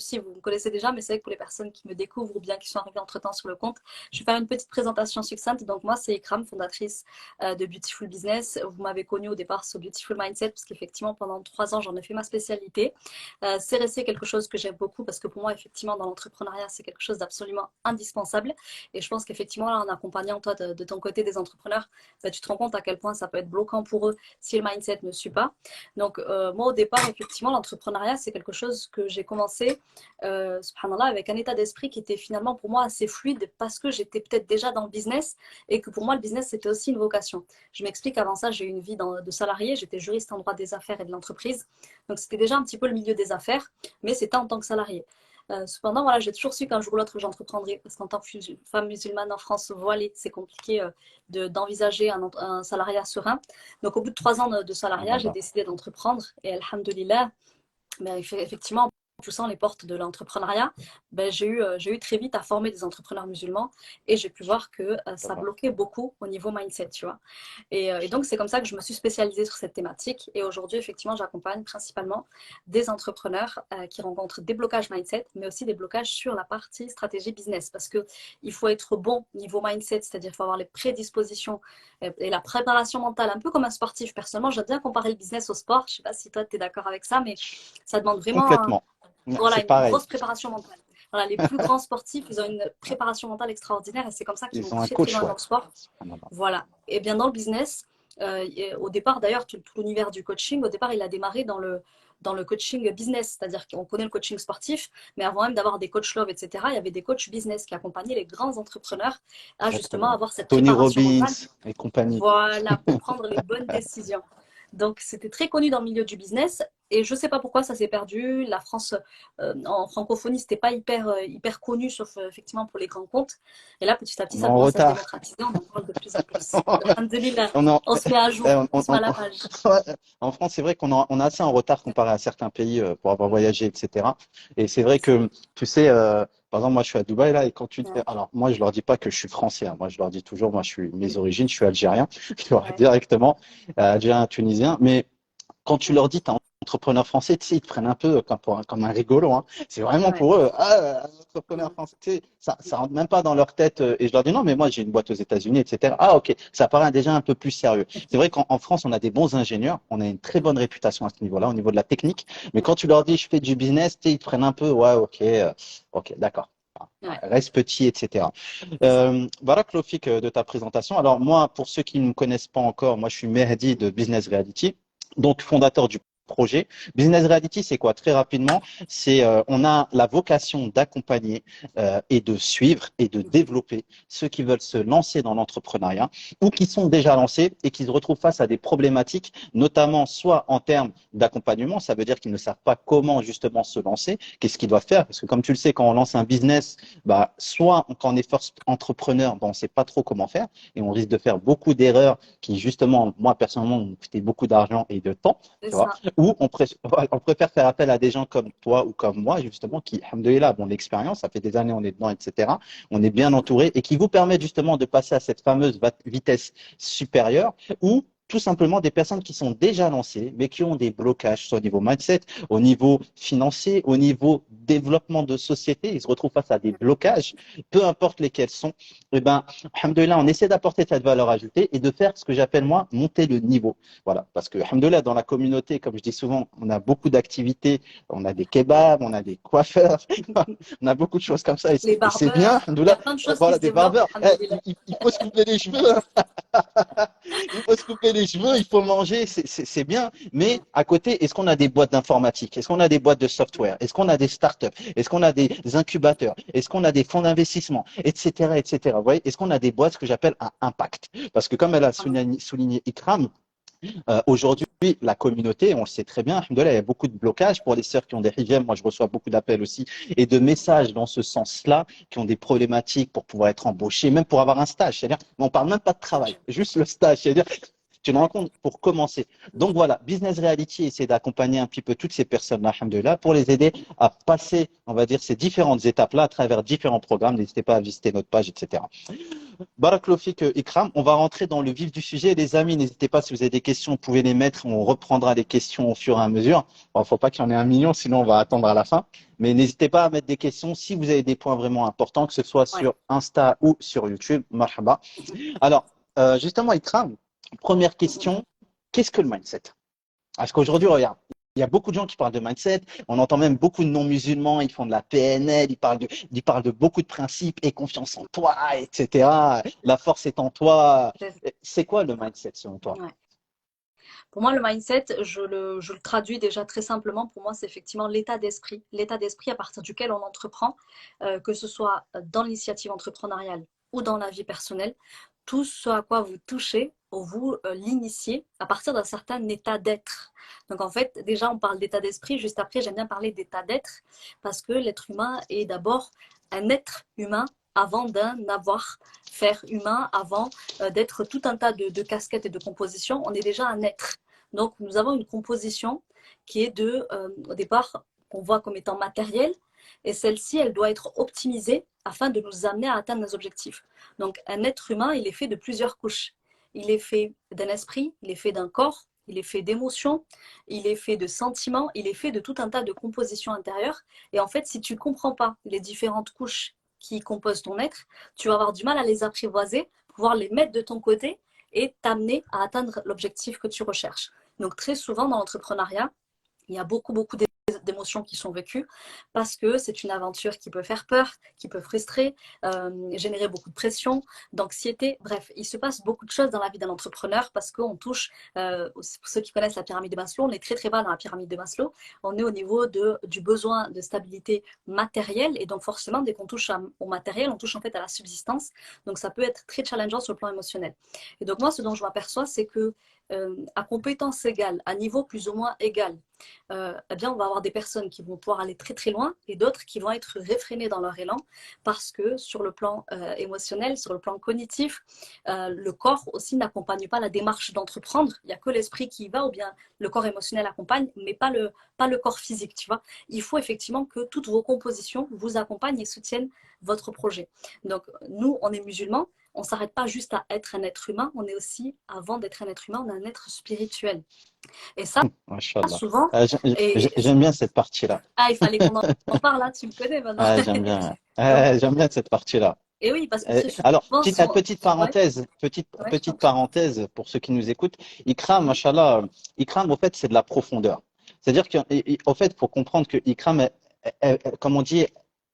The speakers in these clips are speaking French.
aussi, vous me connaissez déjà, mais c'est vrai que pour les personnes qui me découvrent ou bien qui sont arrivées entre-temps sur le compte, je vais faire une petite présentation succincte. Donc moi, c'est Ikram, fondatrice de Beautiful Business. Vous m'avez connue au départ sur Beautiful Mindset, parce qu'effectivement, pendant 3 ans, j'en ai fait ma spécialité. C'est resté quelque chose que j'aime beaucoup, parce que pour moi, effectivement, dans l'entrepreneuriat, c'est quelque chose d'absolument indispensable. Et je pense qu'effectivement, là, en accompagnant toi de ton côté des entrepreneurs, bah, tu te rends compte à quel point ça peut être bloquant pour eux si le mindset ne suit pas. Donc moi, au départ, effectivement, l'entrepreneuriat, c'est quelque chose que j'ai commencé subhanallah, avec un état d'esprit qui était finalement pour moi assez fluide parce que j'étais peut-être déjà dans le business et que pour moi le business c'était aussi une vocation. Je m'explique, avant ça j'ai eu une vie de salarié, j'étais juriste en droit des affaires et de l'entreprise, donc c'était déjà un petit peu le milieu des affaires, mais c'était en tant que salarié. Cependant, voilà, j'ai toujours su qu'un jour ou l'autre j'entreprendrais parce qu'en tant que femme musulmane en France voilée, c'est compliqué d'envisager un salariat serein. Donc au bout de 3 ans de salariat, j'ai décidé d'entreprendre et alhamdoulilah, mais effectivement, en poussant les portes de l'entrepreneuriat, ben, j'ai eu très vite à former des entrepreneurs musulmans et j'ai pu voir que ça bloquait beaucoup au niveau mindset, tu vois. Et donc, c'est comme ça que je me suis spécialisée sur cette thématique. Et aujourd'hui, effectivement, j'accompagne principalement des entrepreneurs qui rencontrent des blocages mindset, mais aussi des blocages sur la partie stratégie business. Parce qu'il faut être bon niveau mindset, c'est-à-dire qu'il faut avoir les prédispositions et la préparation mentale, un peu comme un sportif. Personnellement, j'aime bien comparer le business au sport. Je ne sais pas si toi, tu es d'accord avec ça, mais ça demande vraiment Complètement. voilà, C'est une pareil. grosse préparation mentale. Voilà, les plus grands sportifs, ils ont une préparation mentale extraordinaire et c'est comme ça qu'ils vont Ils ont un très très coach, loin dans ouais. le sport. Voilà. Et bien dans le business, au départ d'ailleurs, tout l'univers du coaching, au départ, il a démarré dans le coaching business, c'est-à-dire qu'on connaît le coaching sportif, mais avant même d'avoir des coachs love, etc., il y avait des coachs business qui accompagnaient les grands entrepreneurs à justement Exactement. avoir cette Tony préparation Robbins mentale, et compagnie. voilà, pour prendre les bonnes décisions. Donc, c'était très connu dans le milieu du business. Et je ne sais pas pourquoi ça s'est perdu. La France, en francophonie, c'était pas hyper connu, sauf effectivement pour les grands comptes. Et là, petit à petit, On est ça en commence à se retard. démocratiser. On en parle de plus en plus. Alhamdulillah, On est en, on se met à jour, on se met à la page. ouais, en France, c'est vrai on est assez en retard comparé à certains pays pour avoir voyagé, etc. Et c'est vrai que, tu sais, par exemple, moi, je suis à Dubaï, là, et quand tu dis, Ouais, alors, moi, je leur dis pas que je suis français, hein. Moi, je leur dis toujours, moi, mes origines, je suis algérien. Je leur dis ouais, directement, algérien, tunisien. Mais quand tu leur dis, t'es entrepreneur français, tu sais, ils te prennent un peu comme un rigolo, hein. C'est vraiment ouais. pour eux, un entrepreneur français, tu sais, ça rentre même pas dans leur tête. Et je leur dis, non, mais moi, j'ai une boîte aux États-Unis, etc. Ah, ok, ça paraît déjà un peu plus sérieux. C'est vrai qu'en France, on a des bons ingénieurs, on a une très bonne réputation à ce niveau-là, au niveau de la technique. Mais quand tu leur dis, je fais du business, tu sais, ils te prennent un peu, ouais, ok, ok, d'accord. Ouais, Reste petit, etc. c'est ça. Voilà, Clofik, de ta présentation. Alors moi, pour ceux qui ne me connaissent pas encore, moi je suis Mehdi de Business Reality, donc fondateur du projet. Business Reality, c'est quoi? Très rapidement, on a la vocation d'accompagner et de suivre et de développer ceux qui veulent se lancer dans l'entrepreneuriat ou qui sont déjà lancés et qui se retrouvent face à des problématiques, notamment soit en termes d'accompagnement, ça veut dire qu'ils ne savent pas comment justement se lancer, qu'est-ce qu'ils doivent faire, parce que comme tu le sais, quand on lance un business, bah, soit quand on est first entrepreneur, bah, on ne sait pas trop comment faire et on risque de faire beaucoup d'erreurs qui justement, moi personnellement, m'ont coûté beaucoup d'argent et de temps, C'est tu vois, ça. ou on préfère faire appel à des gens comme toi ou comme moi, justement, qui, alhamdoulilah, ont l'expérience, ça fait des années on est dedans, etc. On est bien entouré et qui vous permettent justement de passer à cette fameuse vitesse supérieure ou tout simplement des personnes qui sont déjà lancées, mais qui ont des blocages, soit au niveau mindset, au niveau financier, au niveau développement de société. Ils se retrouvent face à des blocages, peu importe lesquels sont. Eh ben, alhamdoulilah, on essaie d'apporter cette valeur ajoutée et de faire ce que j'appelle moi monter le niveau. Voilà, parce que, alhamdoulilah, dans la communauté, comme je dis souvent, on a beaucoup d'activités, on a des kebabs, on a des coiffeurs, on a beaucoup de choses comme ça, Les et c'est bien, barbeurs, il y alhamdoulilah. a plein de choses qui Voilà, se des développent, barbeurs. alhamdulillah. Il faut se couper les cheveux, hein. Il faut se couper les cheveux, il faut manger, c'est bien. Mais à côté, est-ce qu'on a des boîtes d'informatique? Est-ce qu'on a des boîtes de software? Est-ce qu'on a des startups? Est-ce qu'on a des incubateurs? Est-ce qu'on a des fonds d'investissement? Etc., etc. Vous voyez, est-ce qu'on a des boîtes, ce que j'appelle un impact? Parce que comme elle a souligné Ikram, aujourd'hui, la communauté, on le sait très bien, alhamdoulilah, il y a beaucoup de blocages pour les sœurs qui ont des rivières. Moi, je reçois beaucoup d'appels aussi et de messages dans ce sens-là, qui ont des problématiques pour pouvoir être embauchés, même pour avoir un stage. C'est-à-dire, on ne parle même pas de travail, juste le stage. C'est-à-dire, tu te rends Ouais. compte pour commencer. Donc voilà, Business Reality essaie d'accompagner un petit peu toutes ces personnes-là, alhamdoulilah, pour les aider à passer, on va dire, ces différentes étapes-là à travers différents programmes. N'hésitez pas à visiter notre page, etc. Barakallahu fik, Ikram. On va rentrer dans le vif du sujet. Les amis, n'hésitez pas, si vous avez des questions, vous pouvez les mettre. On reprendra les questions au fur et à mesure. Bon, faut pas qu'il y en ait 1 million, sinon on va attendre à la fin. Mais n'hésitez pas à mettre des questions si vous avez des points vraiment importants, que ce soit Ouais. sur Insta ou sur YouTube. Marhaba. Alors, justement, Ikram, première question, qu'est-ce que le mindset? Parce qu'aujourd'hui, regarde, il y a beaucoup de gens qui parlent de mindset. On entend même beaucoup de non-musulmans, ils font de la PNL, ils parlent de beaucoup de principes et confiance en toi, etc. La force est en toi. C'est quoi le mindset selon toi? Ouais. Pour moi, le mindset, je le traduis déjà très simplement. Pour moi, c'est effectivement l'état d'esprit à partir duquel on entreprend, que ce soit dans l'initiative entrepreneuriale ou dans la vie personnelle. Tout ce à quoi vous touchez, vous l'initiez à partir d'un certain état d'être. Donc en fait, déjà, on parle d'état d'esprit. Juste après, j'aime bien parler d'état d'être parce que l'être humain est d'abord un être humain avant d'un avoir-faire humain, avant d'être tout un tas de casquettes et de compositions. On est déjà un être. Donc, nous avons une composition qui est au départ, qu'on voit comme étant matérielle, et celle-ci, elle doit être optimisée afin de nous amener à atteindre nos objectifs. Donc, un être humain, il est fait de plusieurs couches. Il est fait d'un esprit, il est fait d'un corps, il est fait d'émotions, il est fait de sentiments, il est fait de tout un tas de compositions intérieures. Et en fait, si tu ne comprends pas les différentes couches qui composent ton être, tu vas avoir du mal à les apprivoiser, pouvoir les mettre de ton côté et t'amener à atteindre l'objectif que tu recherches. Donc très souvent dans l'entrepreneuriat, il y a beaucoup d'émotions qui sont vécues parce que c'est une aventure qui peut faire peur, qui peut frustrer, générer beaucoup de pression, d'anxiété. Bref, il se passe beaucoup de choses dans la vie d'un entrepreneur parce qu'on touche, pour ceux qui connaissent la pyramide de Maslow, on est très bas dans la pyramide de Maslow. On est au niveau du besoin de stabilité matérielle et donc forcément, dès qu'on touche au matériel, on touche en fait à la subsistance. Donc ça peut être très challengeant sur le plan émotionnel. Et donc moi, ce dont je m'aperçois, c'est que à compétences égales, à niveau plus ou moins égal, eh bien, on va avoir des personnes qui vont pouvoir aller très loin et d'autres qui vont être réfrénées dans leur élan parce que sur le plan émotionnel, sur le plan cognitif, le corps aussi n'accompagne pas la démarche d'entreprendre. Il n'y a que l'esprit qui y va ou bien le corps émotionnel accompagne, mais pas le corps physique, tu vois. Il faut effectivement que toutes vos compositions vous accompagnent et soutiennent votre projet. Donc, nous, on est musulmans, on ne s'arrête pas juste à être un être humain, on est aussi, avant d'être un être humain, on est un être spirituel. Et ça, Machallah. souvent, et J'aime bien cette partie-là. il fallait qu'on en parle là, tu me connais maintenant. J'aime bien. Donc, J'aime bien cette partie-là. et oui, parce que très Alors, souvent, petite ouais, parenthèse, ouais, je t'en petite prie. parenthèse pour ceux qui nous écoutent. Ikram, machallah, Ikram, au fait, c'est de la profondeur. C'est-à-dire qu'au fait, il faut comprendre que Ikram, comme on dit,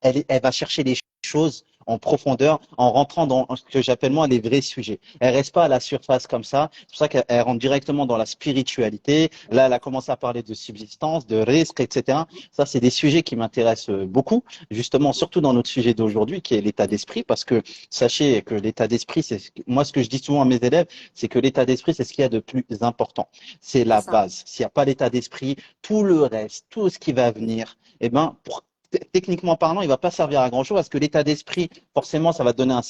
elle va chercher les choses en profondeur, en rentrant dans ce que j'appelle moi les vrais sujets. Elle reste pas à la surface comme ça. C'est pour ça qu'elle rentre directement dans la spiritualité. Là, elle a commencé à parler de subsistance, de risque, etc. Ça, c'est des sujets qui m'intéressent beaucoup, justement, surtout dans notre sujet d'aujourd'hui, qui est l'état d'esprit, parce que sachez que l'état d'esprit, moi ce que je dis souvent à mes élèves, c'est que l'état d'esprit, c'est ce qu'il y a de plus important. C'est C'est la ça, base. S'il n'y a pas l'état d'esprit, tout le reste, tout ce qui va venir, eh ben, techniquement parlant, il va pas servir à grand chose parce que l'état d'esprit, forcément, ça va te donner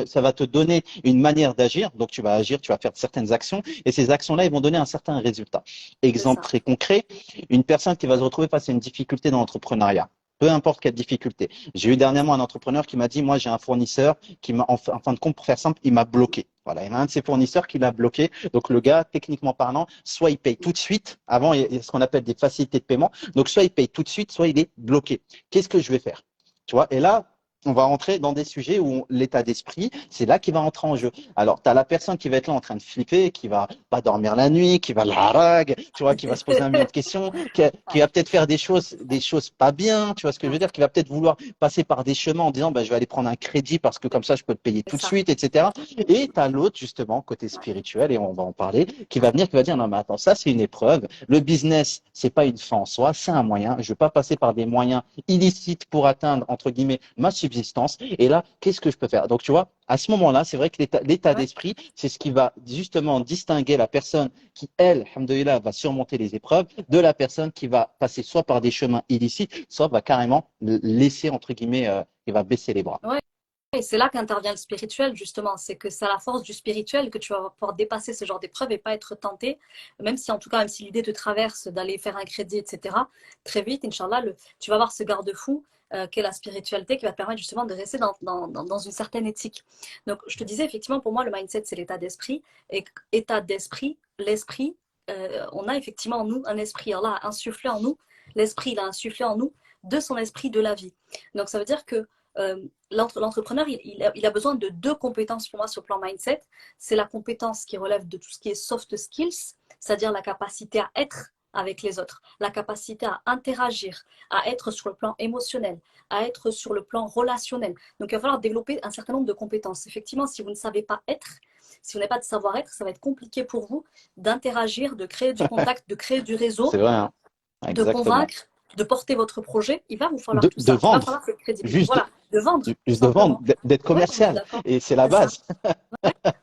ça va te donner une manière d'agir. Donc, tu vas agir, tu vas faire certaines actions et ces actions-là, ils vont donner un certain résultat. c'est Exemple ça. très concret, une personne qui va se retrouver face à une difficulté dans l'entrepreneuriat. Peu importe quelle difficulté. J'ai eu dernièrement un entrepreneur qui m'a dit, moi, j'ai un fournisseur qui m'a, en fin de compte, pour faire simple, il m'a bloqué. Voilà, il y a un de ses fournisseurs qui l'a bloqué. Donc, le gars, techniquement parlant, soit il paye tout de suite. Avant, il y a ce qu'on appelle des facilités de paiement. Donc, soit il paye tout de suite, soit il est bloqué. Qu'est-ce que je vais faire? Tu vois? Et là, on va rentrer dans des sujets où l'état d'esprit, c'est là qui va entrer en jeu. Alors, tu as la personne qui va être là en train de flipper, qui va pas dormir la nuit, qui va la harague, tu vois, qui va se poser 1 million de questions, qui Ouais, va peut-être faire des choses pas bien, tu vois ce que je veux ouais, dire, qui va peut-être vouloir passer par des chemins en disant, bah, je vais aller prendre un crédit parce que comme ça, je peux te payer c'est tout de ça. suite, etc. Et tu as l'autre, justement, côté Ouais, spirituel, et on va en parler, qui va ouais, venir, qui va dire, non, mais attends, ça, c'est une épreuve. Le business, c'est pas une fin en soi, c'est un moyen. Je ne veux pas passer par des moyens illicites pour atteindre, entre guillemets, ma subsistance. Et là, qu'est-ce que je peux faire? Donc, tu vois, à ce moment-là, c'est vrai que l'état ouais. d'esprit, c'est ce qui va justement distinguer la personne qui, elle, alhamdoulilah, va surmonter les épreuves de la personne qui va passer soit par des chemins illicites, soit va carrément laisser, entre guillemets, et va baisser les bras. Ouais. Et c'est là qu'intervient le spirituel, justement. C'est que c'est à la force du spirituel que tu vas pouvoir dépasser ce genre d'épreuve et pas être tenté, même si en tout cas, même si l'idée te traverse d'aller faire un crédit, etc. Très vite, Inch'Allah, tu vas avoir ce garde-fou qu'est la spiritualité, qui va te permettre justement de rester dans une certaine éthique. Donc, je te disais, effectivement, pour moi, le mindset, c'est l'état d'esprit. Et état d'esprit, l'esprit, on a effectivement en nous un esprit. Allah a insufflé en nous, l'esprit, il a insufflé en nous de son esprit de la vie. Donc, ça veut dire que l'entrepreneur, il a besoin de deux compétences pour moi sur le plan mindset. C'est la compétence qui relève de tout ce qui est soft skills, c'est-à-dire la capacité à être avec les autres, la capacité à interagir, à être sur le plan émotionnel, à être sur le plan relationnel. Donc, il va falloir développer un certain nombre de compétences. Effectivement, si vous ne savez pas être, si vous n'avez pas de savoir-être, ça va être compliqué pour vous d'interagir, de créer du contact, de créer du réseau, C'est vrai, hein. de Exactement. convaincre, de porter votre projet. Il va vous falloir tout De ça. Il va vendre, falloir cette crédibilité. juste de, Voilà, de vendre, tout juste de vendre, simplement. d'être Ouais, on est commercial. d'accord. Et c'est la C'est ça. base.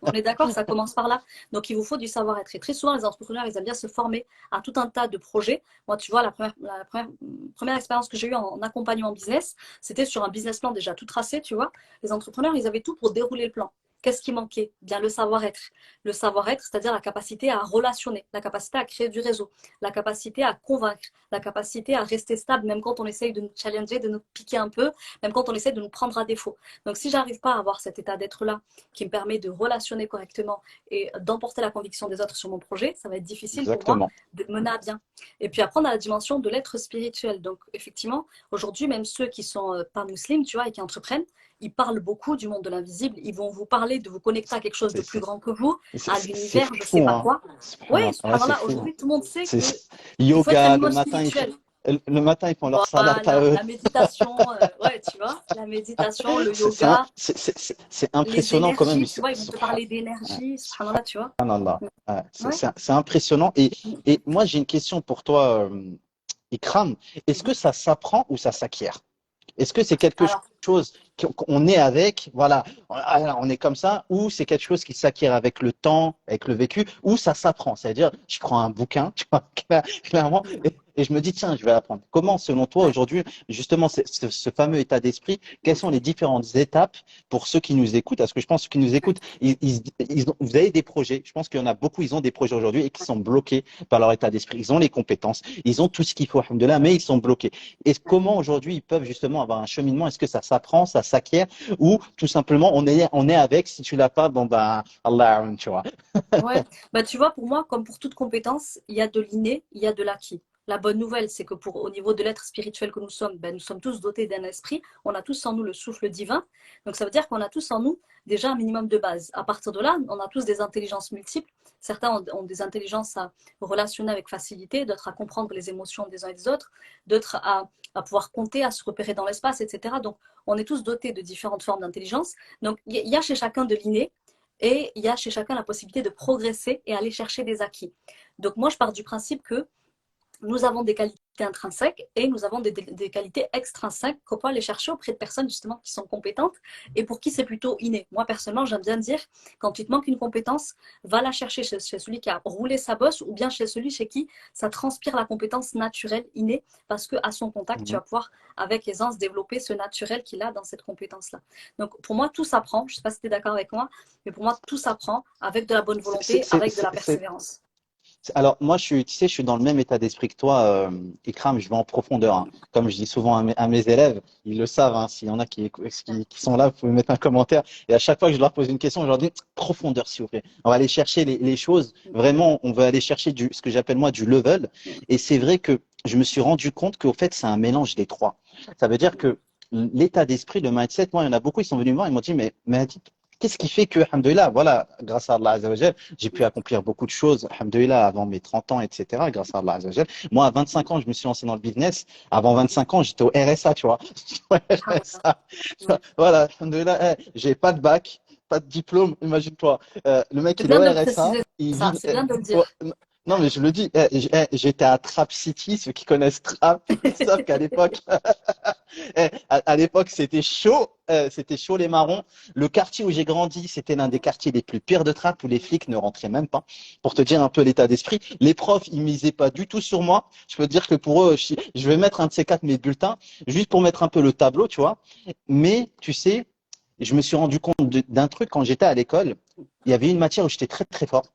On est d'accord, ça commence par là. Donc, il vous faut du savoir-être. Et très souvent, les entrepreneurs, ils aiment bien se former à tout un tas de projets. Moi, tu vois, la première expérience que j'ai eue en accompagnement business, c'était sur un business plan déjà tout tracé, tu vois. Les entrepreneurs, ils avaient tout pour dérouler le plan. Qu'est-ce qui manquait? Bien le savoir-être. Le savoir-être, c'est-à-dire la capacité à relationner, la capacité à créer du réseau, la capacité à convaincre, la capacité à rester stable, même quand on essaye de nous challenger, de nous piquer un peu, même quand on essaie de nous prendre à défaut. Donc, si j'arrive pas à avoir cet état d'être-là, qui me permet de relationner correctement et d'emporter la conviction des autres sur mon projet, ça va être difficile pour moi Exactement. de mener à bien. Et puis apprendre à la dimension de l'être spirituel. Donc effectivement, aujourd'hui, même ceux qui sont pas musulmans, tu vois, et qui entreprennent, ils parlent beaucoup du monde de l'invisible. Ils vont vous parler de vous connecter à quelque chose de C'est plus c'est- grand que vous, à c'est l'univers, je sais fou, pas hein. quoi. Oui, Subhanallah. Ouais, c'est subhanallah, fou, hein. aujourd'hui, tout le monde sait C'est que il faut être un yoga, minimum spirituel. le matin, ils font leur salat à Voilà, eux. la méditation, ouais, tu vois, la méditation, le yoga, C'est les impressionnant quand même. énergies, tu vois, ils vont te parler d'énergie, subhanallah, tu vois. Subhanallah. Ouais, Ouais. c'est impressionnant. Et moi, j'ai une question pour toi, Ikram. Est-ce que ça s'apprend ou ça s'acquiert? Est-ce que c'est quelque Alors, chose qu'on est avec, voilà, on est comme ça, ou c'est quelque chose qui s'acquiert avec le temps, avec le vécu, ou ça s'apprend? C'est-à-dire, je prends un bouquin, tu vois, clairement, et je me dis, tiens, je vais apprendre. Comment, selon toi, ouais. aujourd'hui, justement, ce fameux état d'esprit, quelles sont les différentes étapes pour ceux qui nous écoutent? Parce que je pense que ceux qui nous écoutent, vous avez des projets. Je pense qu'il y en a beaucoup, ils ont des projets aujourd'hui et qui sont bloqués par leur état d'esprit. Ils ont les compétences, ils ont tout ce qu'il faut, alhamdoulilah, mais ils sont bloqués. Et comment aujourd'hui ils peuvent justement avoir un cheminement? Est-ce que ça s'apprend, ça s'acquiert, ou tout simplement on est avec, si tu l'as pas, bon ben Allah, tu vois. Ouais, bah tu vois, pour moi, comme pour toute compétence, il y a de l'inné, il y a de l'acquis. La bonne nouvelle, c'est que au niveau de l'être spirituel que nous sommes, ben, nous sommes tous dotés d'un esprit, on a tous en nous le souffle divin. Donc ça veut dire qu'on a tous en nous déjà un minimum de base. À partir de là, on a tous des intelligences multiples. Certains ont des intelligences à relationner avec facilité, d'autres à comprendre les émotions des uns et des autres, d'autres à pouvoir compter, à se repérer dans l'espace, etc. Donc on est tous dotés de différentes formes d'intelligence. Donc il y a chez chacun de l'inné. Et il y a chez chacun la possibilité de progresser et aller chercher des acquis. Donc moi, je pars du principe que nous avons des qualités intrinsèques et nous avons des qualités extrinsèques qu'on peut aller chercher auprès de personnes justement qui sont compétentes et pour qui c'est plutôt inné. Moi, personnellement, j'aime bien dire, quand tu te manques une compétence, va la chercher chez celui qui a roulé sa bosse ou bien chez celui chez qui ça transpire la compétence naturelle, innée, parce qu'à son contact, tu Mhm. vas pouvoir avec aisance développer ce naturel qu'il a dans cette compétence-là. Donc pour moi, tout s'apprend. Je ne sais pas si tu es d'accord avec moi, mais pour moi, tout s'apprend avec de la bonne C'est- volonté, c'est- c'est- avec de la c'est- c'est- persévérance. Alors, moi, tu sais, je suis dans le même état d'esprit que toi, Ikram, je vais en profondeur, hein. Comme je dis souvent à mes élèves, ils le savent, hein, s'il y en a qui sont là, vous pouvez mettre un commentaire. Et à chaque fois que je leur pose une question, je leur dis profondeur, s'il vous plaît. On va aller chercher les choses. Vraiment, on va aller chercher ce que j'appelle moi du level. Et c'est vrai que je me suis rendu compte qu'au fait, c'est un mélange des trois. Ça veut dire que l'état d'esprit, le mindset, moi, il y en a beaucoup, ils sont venus me voir, ils m'ont dit, mais qu'est-ce qui fait que, alhamdoulilah, voilà, grâce à Allah Azzawajal, j'ai pu accomplir beaucoup de choses, alhamdoulilah, avant mes 30 ans, etc., grâce à Allah Azzawajal. Moi, à 25 ans, je me suis lancé dans le business. Avant 25 ans, j'étais au RSA, tu vois. Ouais, RSA. Voilà, alhamdoulilah, j'ai pas de bac, pas de diplôme, imagine-toi. Le mec, C'est il est au bien de RSA, préciser il ça, vit. c'est bien de le Ouais, dire. non, mais je le dis, j'étais à Trap City, ceux qui connaissent Trap, ils savent qu'à l'époque, à l'époque, c'était chaud les marrons. Le quartier où j'ai grandi, c'était l'un des quartiers les plus pires de Trappes où les flics ne rentraient même pas. Pour te dire un peu l'état d'esprit, les profs, ils misaient pas du tout sur moi. Je peux te dire que pour eux, je vais mettre un de ces quatre mes bulletins juste pour mettre un peu le tableau, tu vois. Mais tu sais, je me suis rendu compte d'un truc quand j'étais à l'école. Il y avait une matière où j'étais très très fort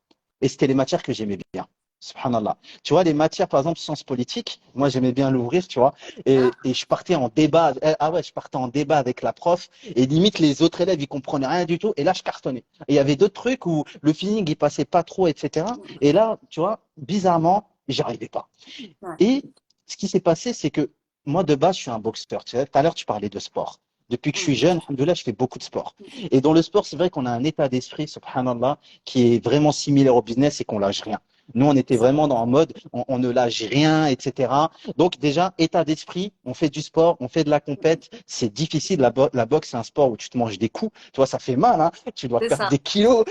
et c'était les matières que j'aimais bien. Subhanallah. Tu vois, les matières, par exemple, sciences politiques, moi, j'aimais bien l'ouvrir, tu vois, et je partais en débat. Ah ouais, je partais en débat avec la prof, et limite, les autres élèves, ils comprenaient rien du tout, et là, je cartonnais. Et il y avait d'autres trucs où le feeling, il passait pas trop, etc. Et là, tu vois, bizarrement, j'y arrivais pas. Ouais. Et ce qui s'est passé, c'est que moi, de base, je suis un boxeur. Tu sais, tout à l'heure, tu parlais de sport. Depuis que je suis jeune, alhamdoulilah, je fais beaucoup de sport. Et dans le sport, c'est vrai qu'on a un état d'esprit, subhanallah, qui est vraiment similaire au business et qu'on lâche rien. Nous, on était vraiment dans un mode, on ne lâche rien, etc. Donc déjà, état d'esprit, on fait du sport, on fait de la compète, c'est difficile. La boxe, c'est un sport où tu te manges des coups. Tu vois, ça fait mal, hein. Tu dois C'est perdre ça. des kilos,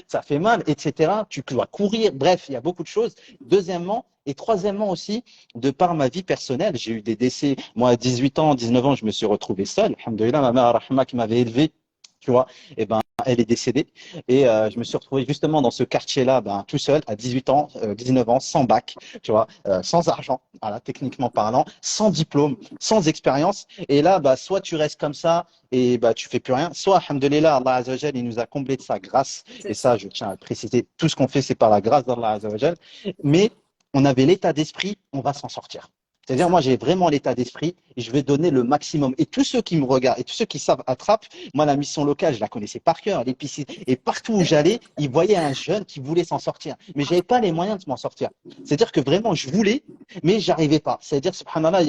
ça fait mal, etc. Tu dois courir. Bref, il y a beaucoup de choses. Deuxièmement, et troisièmement aussi, de par ma vie personnelle, j'ai eu des décès. Moi, à 18 ans, 19 ans, je me suis retrouvé seul. Alhamdoulilah, ma mère, rahma, qui m'avait élevé, tu vois, et ben, elle est décédée. Et je me suis retrouvé justement dans ce quartier-là, ben, tout seul, à 18 ans, 19 ans, sans bac, tu vois, sans argent, voilà, techniquement parlant, sans diplôme, sans expérience. Et là, bah, soit tu restes comme ça et bah, tu fais plus rien, soit, alhamdoulilah, Allah Azzawajal, il nous a comblé de sa grâce. Et C'est ça, ça. je tiens à le préciser, tout ce qu'on fait, c'est par la grâce d'Allah Azzawajal. Mais on avait l'état d'esprit, on va s'en sortir. C'est C'est-à-dire, ça. moi, j'ai vraiment l'état d'esprit et je vais donner le maximum. Et tous ceux qui me regardent et tous ceux qui savent attrape, moi, la mission locale, je la connaissais par cœur, les piscines. Et partout où j'allais, ils voyaient un jeune qui voulait s'en sortir. Mais j'avais pas les moyens de m'en sortir. C'est-à-dire que vraiment, je voulais, mais j'arrivais pas. C'est-à-dire, subhanallah,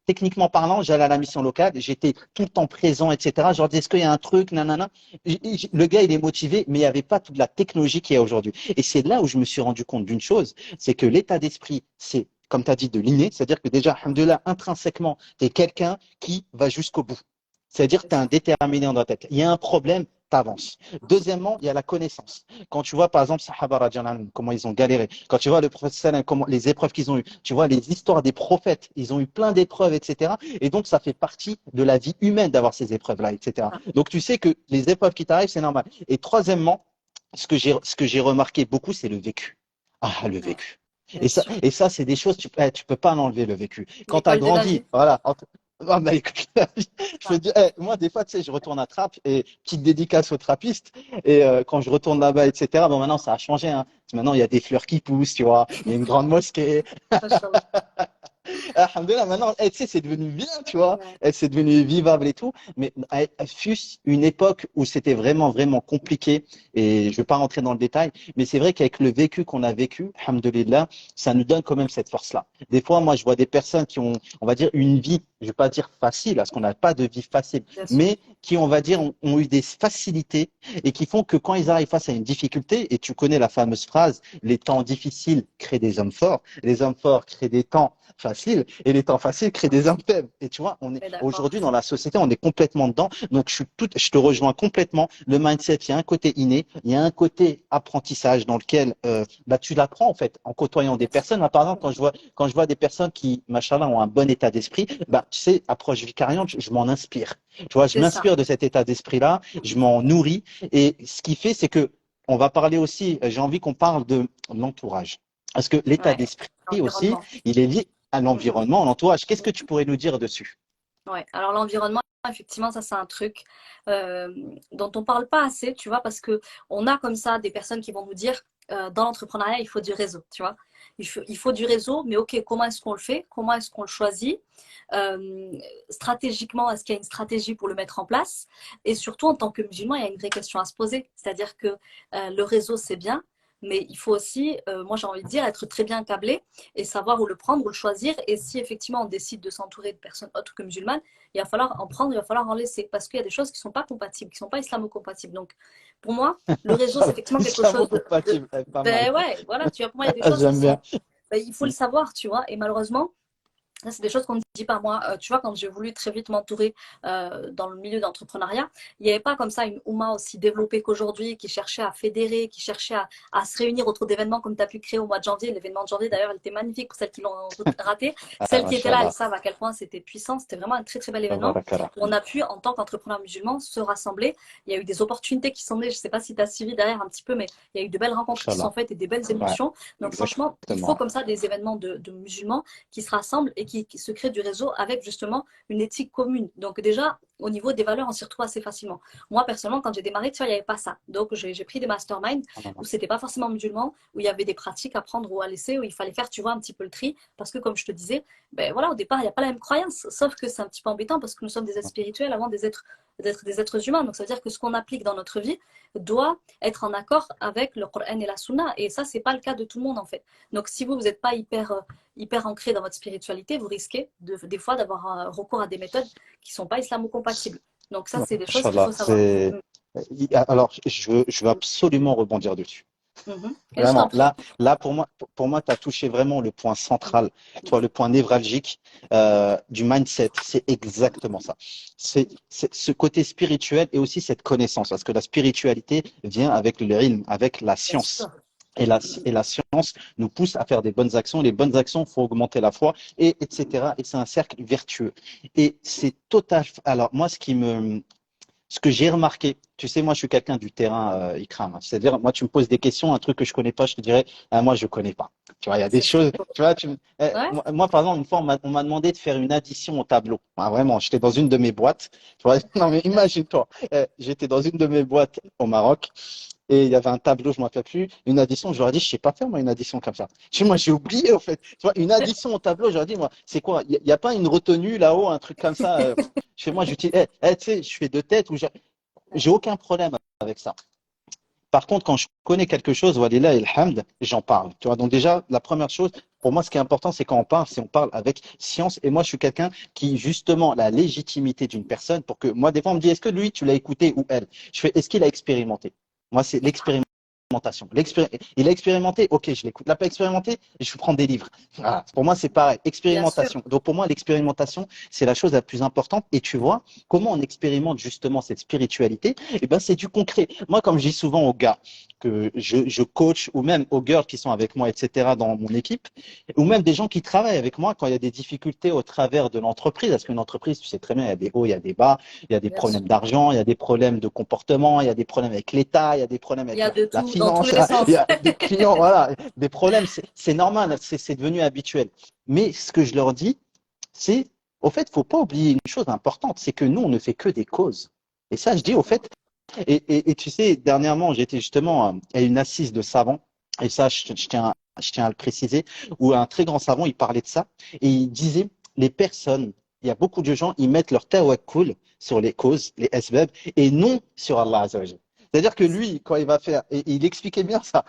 techniquement parlant, j'allais à la mission locale, j'étais tout le temps présent, etc. Je leur disais, est-ce qu'il y a un truc, nanana. Le gars, il est motivé, mais il n'y avait pas toute la technologie qu'il y a aujourd'hui. Et c'est là où je me suis rendu compte d'une chose, c'est que l'état d'esprit, c'est comme tu as dit, de l'inné, c'est-à-dire que déjà, alhamdoulilah, intrinsèquement, tu es quelqu'un qui va jusqu'au bout. C'est-à-dire que tu es un déterminé dans ta tête. Il y a un problème, tu avances. Deuxièmement, il y a la connaissance. Quand tu vois, par exemple, Sahaba radiallahu anhum, comment ils ont galéré, quand tu vois le prophète sallam, comment, les épreuves qu'ils ont eues, tu vois les histoires des prophètes, ils ont eu plein d'épreuves, etc. Et donc, ça fait partie de la vie humaine d'avoir ces épreuves-là, etc. Donc, tu sais que les épreuves qui t'arrivent, c'est normal. Et troisièmement, ce que j'ai remarqué beaucoup, c'est le vécu. Ah, le Ouais, vécu. bien sûr. Et ça c'est des choses, tu peux pas l'enlever le vécu. Quand tu as L'école de la grandi, vie. voilà. Ah, bah, écoute, je Ça. veux dire, moi, des fois, tu sais, je retourne à Trappes et petite dédicace aux trappistes. Et quand je retourne là-bas, etc., bon, maintenant, ça a changé. Hein. Maintenant, il y a des fleurs qui poussent, tu vois. Il y a une grande mosquée. Machallah. Alhamdoulilah, maintenant, tu sais, c'est devenu bien, tu vois. Ouais. C'est devenu vivable et tout. Mais fut une époque où c'était vraiment, vraiment compliqué. Et je ne vais pas rentrer dans le détail. Mais c'est vrai qu'avec le vécu qu'on a vécu, alhamdoulilah, ça nous donne quand même cette force-là. Des fois, moi, je vois des personnes qui ont, on va dire, une vie, je ne vais pas dire facile, parce qu'on n'a pas de vie facile, Bien sûr. mais qui, on va dire, ont eu des facilités et qui font que quand ils arrivent face à une difficulté, et tu connais la fameuse phrase, les temps difficiles créent des hommes forts, les hommes forts créent des temps faciles et les temps faciles créent des hommes faibles. Et tu vois, on est On est d'accord. aujourd'hui dans la société, on est complètement dedans. Donc je te rejoins complètement. Le mindset, il y a un côté inné, il y a un côté apprentissage dans lequel bah, tu l'apprends en fait en côtoyant des Bien sûr. personnes. Moi, par exemple, quand je vois des personnes qui, machallah, ont un bon état d'esprit, bah, tu sais, approche vicariante, je m'en inspire. Tu vois, je C'est ça. m'inspire de cet état d'esprit-là, je m'en nourris. Et ce qui fait, c'est que on va parler aussi, j'ai envie qu'on parle de l'entourage. Parce que l'état Ouais. d'esprit aussi, L'environnement. il est lié à Mm, l'environnement, à l'entourage. Qu'est-ce mm. que tu pourrais nous dire dessus? Ouais, alors l'environnement, effectivement, ça c'est un truc dont on parle pas assez, tu vois, parce que on a comme ça des personnes qui vont nous dire dans l'entrepreneuriat, il faut du réseau, tu vois. Il faut du réseau, mais ok, comment est-ce qu'on le fait? Comment est-ce qu'on le choisit? Euh, Stratégiquement, est-ce qu'il y a une stratégie pour le mettre en place? Et surtout, en tant que musulman, il y a une vraie question à se poser. C'est-à-dire que le réseau, c'est bien, mais il faut aussi, moi j'ai envie de dire, être très bien câblé et savoir où le prendre, où le choisir. Et si effectivement on décide de s'entourer de personnes autres que musulmanes, il va falloir en prendre, il va falloir en laisser. Parce qu'il y a des choses qui ne sont pas compatibles, qui ne sont pas islamo-compatibles. Donc pour moi, le réseau, c'est effectivement quelque chose Islamo-compatible, pas mal. Ben ouais, voilà, tu vois, pour moi, il y a des choses qui J'aime bien. sont. Ben, il faut le savoir, tu vois. Et malheureusement, ça, c'est des choses qu'on ne dit pas moi. Tu vois, quand j'ai voulu très vite m'entourer dans le milieu d'entrepreneuriat, il n'y avait pas comme ça une Oumma aussi développée qu'aujourd'hui, qui cherchait à fédérer, qui cherchait à se réunir autour d'événements comme tu as pu créer au mois de janvier. L'événement de janvier, d'ailleurs, elle était magnifique pour celles qui l'ont raté. Ah, Celles qui étaient là, elles machallah. savent à quel point c'était puissant. C'était vraiment un très, très bel événement Tabarakallah. où on a pu, en tant qu'entrepreneur musulman, se rassembler. Il y a eu des opportunités qui sont nées. Je ne sais pas si tu as suivi derrière un petit peu, mais il y a eu de belles rencontres qui se sont Machallah. faites et des belles Ouais, émotions. Donc, franchement, il faut exactement. comme ça des événements de musulmans qui se rassemblent et qui se créent du réseau avec justement une éthique commune. Donc déjà, au niveau des valeurs, on s'y retrouve assez facilement. Moi, personnellement, quand j'ai démarré, tu vois, il n'y avait pas ça. Donc, j'ai pris des masterminds où c'était pas forcément musulman, où il y avait des pratiques à prendre ou à laisser, où il fallait faire, tu vois, un petit peu le tri. Parce que, comme je te disais, ben voilà, au départ, il n'y a pas la même croyance. Sauf que c'est un petit peu embêtant parce que nous sommes des êtres spirituels avant d'être des êtres humains. Donc, ça veut dire que ce qu'on applique dans notre vie doit être en accord avec le Coran et la Sunna. Et ça, c'est pas le cas de tout le monde, en fait. Donc, si vous n'êtes pas hyper ancré dans votre spiritualité, vous risquez des fois d'avoir un recours à des méthodes qui ne sont pas islamo-compatibles. Donc ça, c'est des choses qu'il Inch'Allah, faut savoir. alors, je veux absolument rebondir dessus. Et je t'en Vraiment, prie. là pour moi, tu as touché vraiment le point central, tu vois, le point névralgique du mindset. C'est exactement ça. C'est ce côté spirituel et aussi cette connaissance, parce que la spiritualité vient avec le ilm, avec la Bien science. sûr. Et la science nous pousse à faire des bonnes actions. Les bonnes actions font augmenter la foi, et etc. Et c'est un cercle vertueux. Et c'est total. Alors, moi, ce que j'ai remarqué, tu sais, moi, je suis quelqu'un du terrain, Ikram. C'est-à-dire, moi, tu me poses des questions, un truc que je connais pas, je te dirais, ah, moi, je connais pas. Tu vois, il y a des C'est ça. choses, tu vois, Ouais. moi, par exemple, une fois, on m'a demandé de faire une addition au tableau. Ah, vraiment, j'étais dans une de mes boîtes. Tu vois, non, mais imagine-toi, j'étais dans une de mes boîtes au Maroc. Et il y avait un tableau, je ne m'en rappelle plus, une addition. Je leur ai dit, je ne sais pas faire, moi, une addition comme ça. Moi, j'ai oublié, au fait. Tu vois, une addition au tableau, je leur ai dit, moi, c'est quoi? Il n'y a pas une retenue là-haut, un truc comme ça. Chez moi, j'utilise, tu sais, je fais deux têtes ou j'ai aucun problème avec ça. Par contre, quand je connais quelque chose, walillah ilhamd, j'en parle. Tu vois, donc déjà, la première chose, pour moi, ce qui est important, c'est quand on parle, c'est on parle avec science. Et moi, je suis quelqu'un qui, justement, la légitimité d'une personne, pour que, moi, des fois, on me dit, est-ce que lui, tu l'as écouté ou elle? Je fais, est-ce qu'il a expérimenté? Moi, c'est l'expérimentation. Il a expérimenté, ok, je l'écoute. Il n'a pas expérimenté, je prends des livres. Voilà. Pour moi, c'est pareil. Bien sûr. Expérimentation. Donc, pour moi, l'expérimentation, c'est la chose la plus importante. Et tu vois, comment on expérimente justement cette spiritualité? Eh ben, c'est du concret. Moi, comme je dis souvent aux gars que je coach, ou même aux girls qui sont avec moi, etc., dans mon équipe, ou même des gens qui travaillent avec moi quand il y a des difficultés au travers de l'entreprise, parce qu'une entreprise, tu sais très bien, il y a des hauts, il y a des bas, il y a des Bien sûr. problèmes d'argent, il y a des problèmes de comportement, il y a des problèmes avec l'État, il y a des problèmes Il y avec a de la tout, dans tous finance, les il y sens. a des clients, voilà, des problèmes, c'est normal, c'est devenu habituel. Mais ce que je leur dis, c'est, au fait, il ne faut pas oublier une chose importante, c'est que nous, on ne fait que des causes. Et ça, je dis, au fait, et tu sais, dernièrement, j'étais justement à une assise de savants, et ça, je tiens à le préciser, où un très grand savant, il parlait de ça, et il disait, les personnes, il y a beaucoup de gens, ils mettent leur tawakkul sur les causes, les asbab, et non sur Allah Azza wa Jal. C'est-à-dire que lui, quand il va faire, et il expliquait bien ça,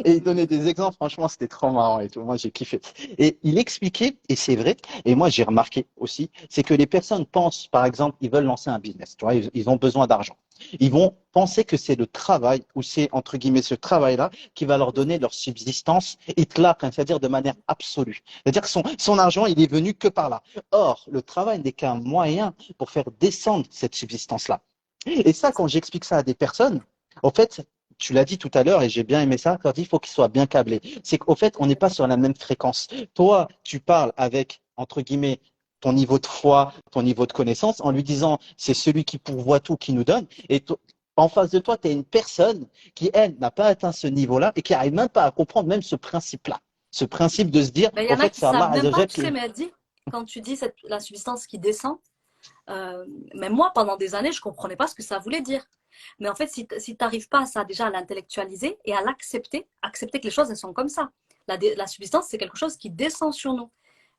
et il donnait des exemples, franchement, c'était trop marrant et tout, moi j'ai kiffé. Et il expliquait, et c'est vrai, et moi j'ai remarqué aussi, c'est que les personnes pensent, par exemple, ils veulent lancer un business, tu vois, ils ont besoin d'argent. Ils vont penser que c'est le travail, ou c'est entre guillemets ce travail-là, qui va leur donner leur subsistance itlaq, hein, c'est-à-dire de manière absolue. C'est-à-dire que son argent, il est venu que par là. Or, le travail n'est qu'un moyen pour faire descendre cette subsistance-là. Et ça, quand j'explique ça à des personnes, en fait, tu l'as dit tout à l'heure et j'ai bien aimé ça, quand il faut qu'il soit bien câblé. C'est qu'au fait, on n'est pas sur la même fréquence. Toi, tu parles avec, entre guillemets, ton niveau de foi, ton niveau de connaissance, en lui disant, c'est celui qui pourvoit tout, qui nous donne. Et en face de toi, tu as une personne qui, elle, n'a pas atteint ce niveau-là et qui n'arrive même pas à comprendre même ce principe-là. Ce principe de se dire, Ben, il y au en a fait, qui c'est savent Allah même pas, Azzawajal tu sais, qui. mais elle dit, quand tu dis la substance qui descend, euh, même moi, pendant des années, je comprenais pas ce que ça voulait dire. Mais en fait, si tu n'arrives pas à ça, déjà à l'intellectualiser et à l'accepter, accepter que les choses, elles sont comme ça. La substance, c'est quelque chose qui descend sur nous.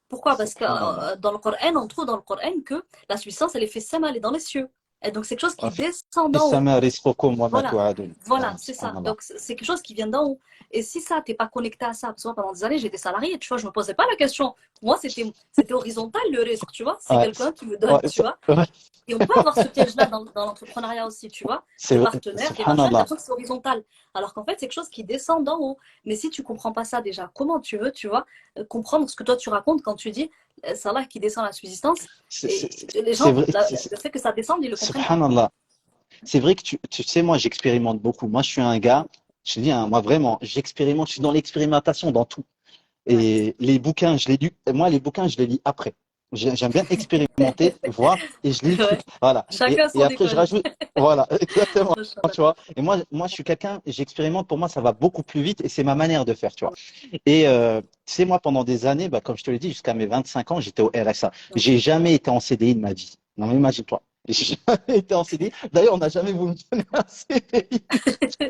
Pourquoi? Parce que Subhanallah. dans le Coran, on trouve dans le Coran que la substance, elle est fait sama, elle est dans les cieux. Et donc, c'est quelque chose qui descend d'en haut. Fis-sama rizqukum wa ma Voilà, tu'adun. voilà, c'est ça. Subhanallah. Donc, c'est quelque chose qui vient d'en haut. Et si ça, t'es pas connecté à ça, parce que moi, pendant des années, j'étais salariée, tu vois, je me posais pas la question. Pour moi, c'était horizontal le risque, tu vois. C'est Ouais, quelqu'un qui me donne, ouais, tu vois. ouais, Et on peut avoir ce piège-là dans l'entrepreneuriat aussi, tu vois. c'est T'es vrai, partenaire, t'es machin, t'as subhanallah. l'impression que c'est horizontal. Alors qu'en fait, c'est quelque chose qui descend d'en haut. Mais si tu comprends pas ça déjà, comment tu veux, tu vois, comprendre ce que toi tu racontes quand tu dis c'est Allah qui descend la subsistance. C'est c'est- Et les c'est gens, vrai, le fait que ça descende, ils le comprennent pas. subhanallah. C'est vrai que tu sais, moi, j'expérimente beaucoup. Moi, je suis un gars, je te dis, hein, moi, vraiment, j'expérimente, je suis dans l'expérimentation, dans tout. Ouais. Et les bouquins, je les lis, moi, les bouquins, je les lis après. J'aime bien expérimenter, voir, et je lis le Ouais. truc. Voilà. Et, Chacun et son après, je école. rajoute. Voilà, exactement. Inch'Allah. Tu vois. Et moi, je suis quelqu'un, j'expérimente, pour moi, ça va beaucoup plus vite et c'est ma manière de faire, tu vois. Et tu sais, moi, pendant des années, bah, comme je te l'ai dit, jusqu'à mes 25 ans, j'étais au RSA. J'ai jamais été en CDI de ma vie. Non, mais imagine-toi. J'ai jamais été en CDI. D'ailleurs, on n'a jamais voulu me donner un CDI.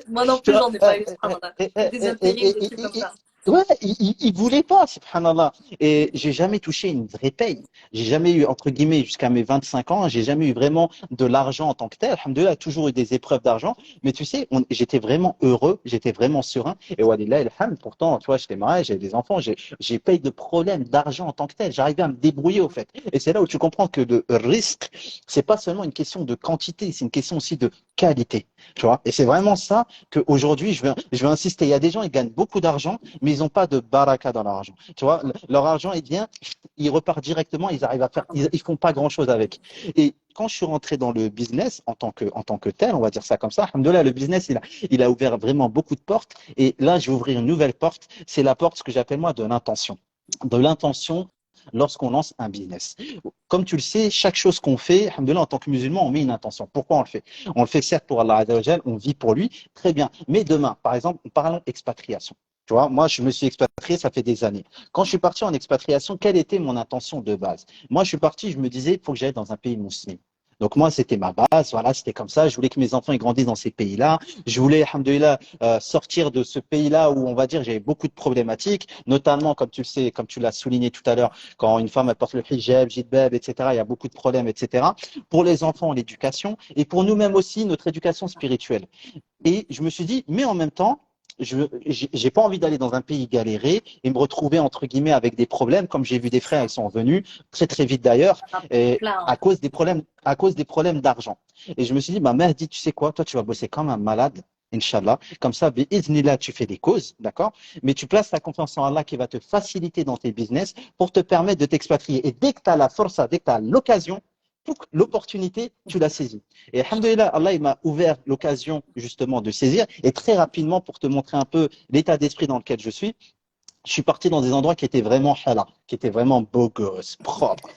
Moi non Tu plus, vois, j'en ai pas eu, subhanallah. Que des intérims, des trucs comme ça. ouais, il voulait pas, subhanallah. Et j'ai jamais touché une vraie paye. J'ai jamais eu, entre guillemets, jusqu'à mes 25 ans, j'ai jamais eu vraiment de l'argent en tant que tel. Alhamdoulilah, toujours eu des épreuves d'argent. Mais tu sais, j'étais vraiment heureux, j'étais vraiment serein. Et walillah, ilham, pourtant, tu vois, j'étais marié, j'ai des enfants, j'ai pas eu de problème d'argent en tant que tel. J'arrivais à me débrouiller, au fait. Et c'est là où tu comprends que le risque, c'est pas seulement une question de quantité, c'est une question aussi de qualité. Tu vois, et c'est vraiment ça qu'aujourd'hui, je vais insister. Il y a des gens, ils gagnent beaucoup d'argent, mais ils n'ont pas de baraka dans leur argent. Tu vois, leur argent, il vient, il repart directement, ils arrivent à faire, ils font pas grand-chose avec. Et quand je suis rentré dans le business en tant que tel, on va dire ça comme ça, alhamdoulilah, le business, il a ouvert vraiment beaucoup de portes. Et là, je vais ouvrir une nouvelle porte. C'est la porte, ce que j'appelle moi, de l'intention. De l'intention lorsqu'on lance un business. Comme tu le sais, chaque chose qu'on fait, alhamdoulilah, en tant que musulman, on met une intention. Pourquoi on le fait? On le fait certes pour Allah Azza wa Jal, on vit pour lui, très bien. Mais demain, par exemple, parlons expatriation. Tu vois, moi, je me suis expatrié, ça fait des années. Quand je suis parti en expatriation, quelle était mon intention de base? Moi, je suis parti, je me disais, il faut que j'aille dans un pays musulman. Donc moi, c'était ma base, voilà, c'était comme ça. Je voulais que mes enfants ils grandissent dans ces pays-là. Je voulais, alhamdoulilah, sortir de ce pays-là où on va dire j'avais beaucoup de problématiques, notamment comme tu le sais, comme tu l'as souligné tout à l'heure, quand une femme elle porte le hijab, jilbab, etc. Il y a beaucoup de problèmes, etc. Pour les enfants, l'éducation et pour nous-mêmes aussi notre éducation spirituelle. Et je me suis dit, mais en même temps, je n'ai pas envie d'aller dans un pays galéré et me retrouver entre guillemets avec des problèmes, comme j'ai vu des frères, ils sont venus très très vite d'ailleurs, Plein. à cause des problèmes d'argent. Et je me suis dit, ma mère dit, tu sais quoi, toi tu vas bosser comme un malade. Inch'Allah. Comme ça, là, tu fais des causes, d'accord? Mais tu places ta confiance en Allah qui va te faciliter dans tes business pour te permettre de t'expatrier. Et dès que tu as la force, dès que tu as l'occasion, l'opportunité, tu l'as saisie. Et alhamdoulilah, Allah il m'a ouvert l'occasion justement de saisir. Et très rapidement, pour te montrer un peu l'état d'esprit dans lequel je suis parti dans des endroits qui étaient vraiment halal, qui étaient vraiment beaux gosses, propres.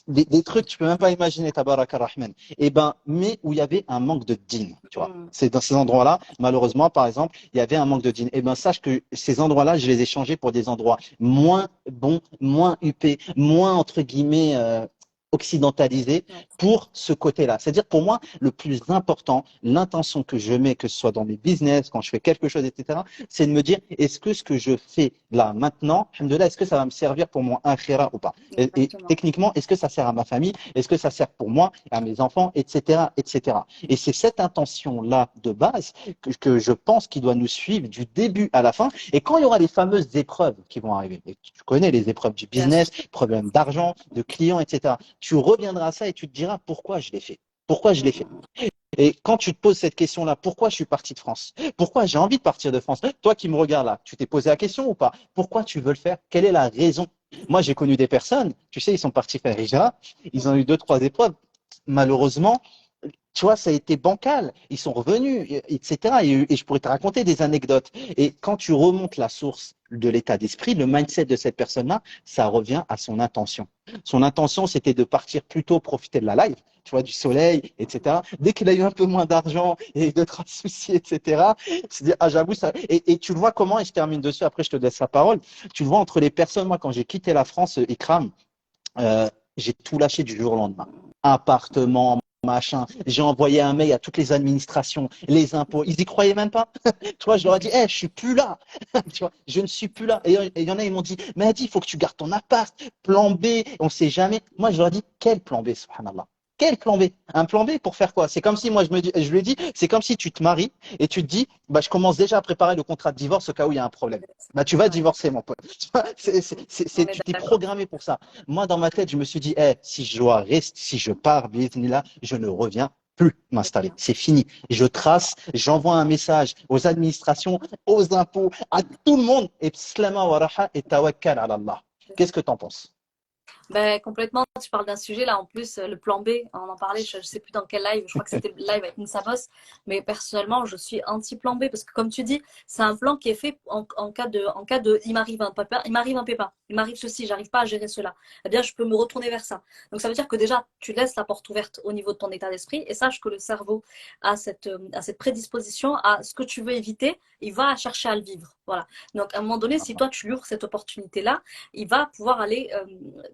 Des trucs, tu peux même pas imaginer, tabaraka rahman. Et ben, mais où il y avait un manque de dîne, tu vois. Mm. C'est dans ces endroits-là, malheureusement, par exemple, il y avait un manque de dîne. Et ben, sache que ces endroits-là, je les ai changés pour des endroits moins bons, moins huppés, moins, entre guillemets, occidentalisés Ouais. pour ce côté-là. C'est-à-dire, pour moi, le plus important, l'intention que je mets, que ce soit dans mes business, quand je fais quelque chose, etc., c'est de me dire, est-ce que ce que je fais là, maintenant, alhamdoulilah, est-ce que ça va me servir pour mon akhira ou pas? Et Exactement. techniquement, est-ce que ça sert à ma famille? Est-ce que ça sert pour moi, à mes enfants, etc., etc. Et c'est cette intention-là de base que je pense qui doit nous suivre du début à la fin. Et quand il y aura les fameuses épreuves qui vont arriver, et tu connais les épreuves du Bien sûr. business, problèmes d'argent, de clients, etc., tu reviendras à ça et tu te diras pourquoi je l'ai fait. Pourquoi je l'ai fait. Mm. Et quand tu te poses cette question-là, pourquoi je suis parti de France? Pourquoi j'ai envie de partir de France? Toi qui me regardes là, tu t'es posé la question ou pas? Pourquoi tu veux le faire? Quelle est la raison? Moi, j'ai connu des personnes, tu sais, ils sont partis faire Hijra, ils ont eu deux, trois épreuves. Malheureusement, tu vois, ça a été bancal. Ils sont revenus, etc. Et je pourrais te raconter des anecdotes. Et quand tu remontes la source de l'état d'esprit, le mindset de cette personne-là, ça revient à son intention. Son intention, c'était de partir plutôt profiter de la life, tu vois, du soleil, etc. Dès qu'il a eu un peu moins d'argent et de trop de soucis, etc., il s'est dit, ah, j'avoue ça. Et tu le vois comment, et je termine dessus, après je te laisse la parole, tu le vois entre les personnes, moi, quand j'ai quitté la France, Ikram, euh, j'ai tout lâché du jour au lendemain. Appartement, machin. J'ai envoyé un mail à toutes les administrations, les impôts. Ils y croyaient même pas. Tu vois, je leur ai dit, hey, je suis plus là. Tu vois, je ne suis plus là. Et il y en a, ils m'ont dit, mais Adi, il faut que tu gardes ton appart. Plan B, on ne sait jamais. Moi, je leur ai dit, quel plan B, subhanallah. Quel plan B? Un plan B pour faire quoi? C'est comme si, moi, je lui ai dit, c'est comme si tu te maries et tu te dis, bah, je commence déjà à préparer le contrat de divorce au cas où il y a un problème. Bah, tu vas Ouais. divorcer, mon pote. On est Tu t'es d'accord. programmé pour ça. Moi, dans ma tête, je me suis dit, hey, si je dois rester, si je pars, là, je ne reviens plus m'installer. C'est fini. Je trace, j'envoie un message aux administrations, aux impôts, à tout le monde. Et slama wa raha et tawakkal ala Allah. Qu'est-ce que tu en penses? Ben, complètement, tu parles d'un sujet là, en plus, le plan B, on en parlait, je ne sais plus dans quel live, je crois que c'était le live avec Nissa Boss, mais personnellement, je suis anti-plan B parce que comme tu dis, c'est un plan qui est fait en cas de il m'arrive un pépin, il m'arrive ceci, j'arrive pas à gérer cela, eh bien, je peux me retourner vers ça. Donc, ça veut dire que déjà, tu laisses la porte ouverte au niveau de ton état d'esprit et sache que le cerveau a cette prédisposition à ce que tu veux éviter, il va chercher à le vivre. Voilà. Donc, à un moment donné, si toi, tu lui ouvres cette opportunité-là, il va pouvoir aller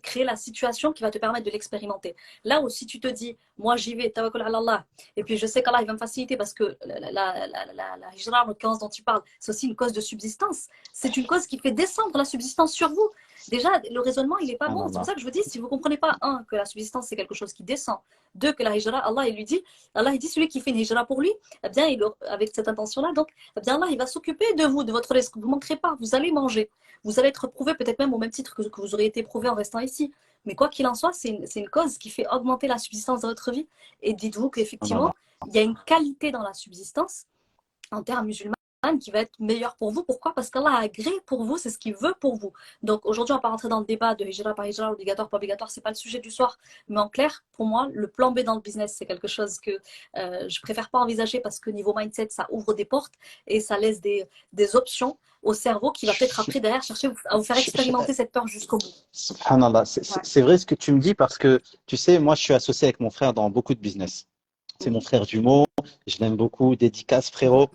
créer la situation qui va te permettre de l'expérimenter. Là où si tu te dis, moi j'y vais, tawakkul ala Allah, et puis je sais qu'Allah il va me faciliter parce que la hijra, en l'occurrence dont tu parles, c'est aussi une cause de subsistance. C'est une cause qui fait descendre la subsistance sur vous. Déjà, le raisonnement, il n'est pas bon. C'est pour ça que je vous dis, si vous ne comprenez pas, un, que la subsistance, c'est quelque chose qui descend. Deux, que la hijra, Allah, il dit, celui qui fait une hijra pour lui, eh bien, avec cette intention-là, donc, eh bien, Allah, il va s'occuper de vous, de votre risque. Vous ne manquerez pas, vous allez manger. Vous allez être prouvé, peut-être même au même titre que vous aurez été prouvé en restant ici. Mais quoi qu'il en soit, c'est une cause qui fait augmenter la subsistance de votre vie. Et dites-vous qu'effectivement, il y a une qualité dans la subsistance en termes musulmans qui va être meilleur pour vous. Pourquoi? Parce qu'Allah a agréé pour vous, c'est ce qu'il veut pour vous. Donc aujourd'hui, on va pas rentrer dans le débat de hijra par hijra, obligatoire, pas obligatoire, c'est pas le sujet du soir. Mais en clair, pour moi, le plan B dans le business, c'est quelque chose que je préfère pas envisager parce que niveau mindset, ça ouvre des portes et ça laisse des options au cerveau qui va peut-être après derrière chercher à vous faire expérimenter cette peur jusqu'au bout. Subhanallah, c'est vrai ce que tu me dis parce que tu sais, moi je suis associé avec mon frère dans beaucoup de business. C'est mon frère jumeau, je l'aime beaucoup, dédicace frérot.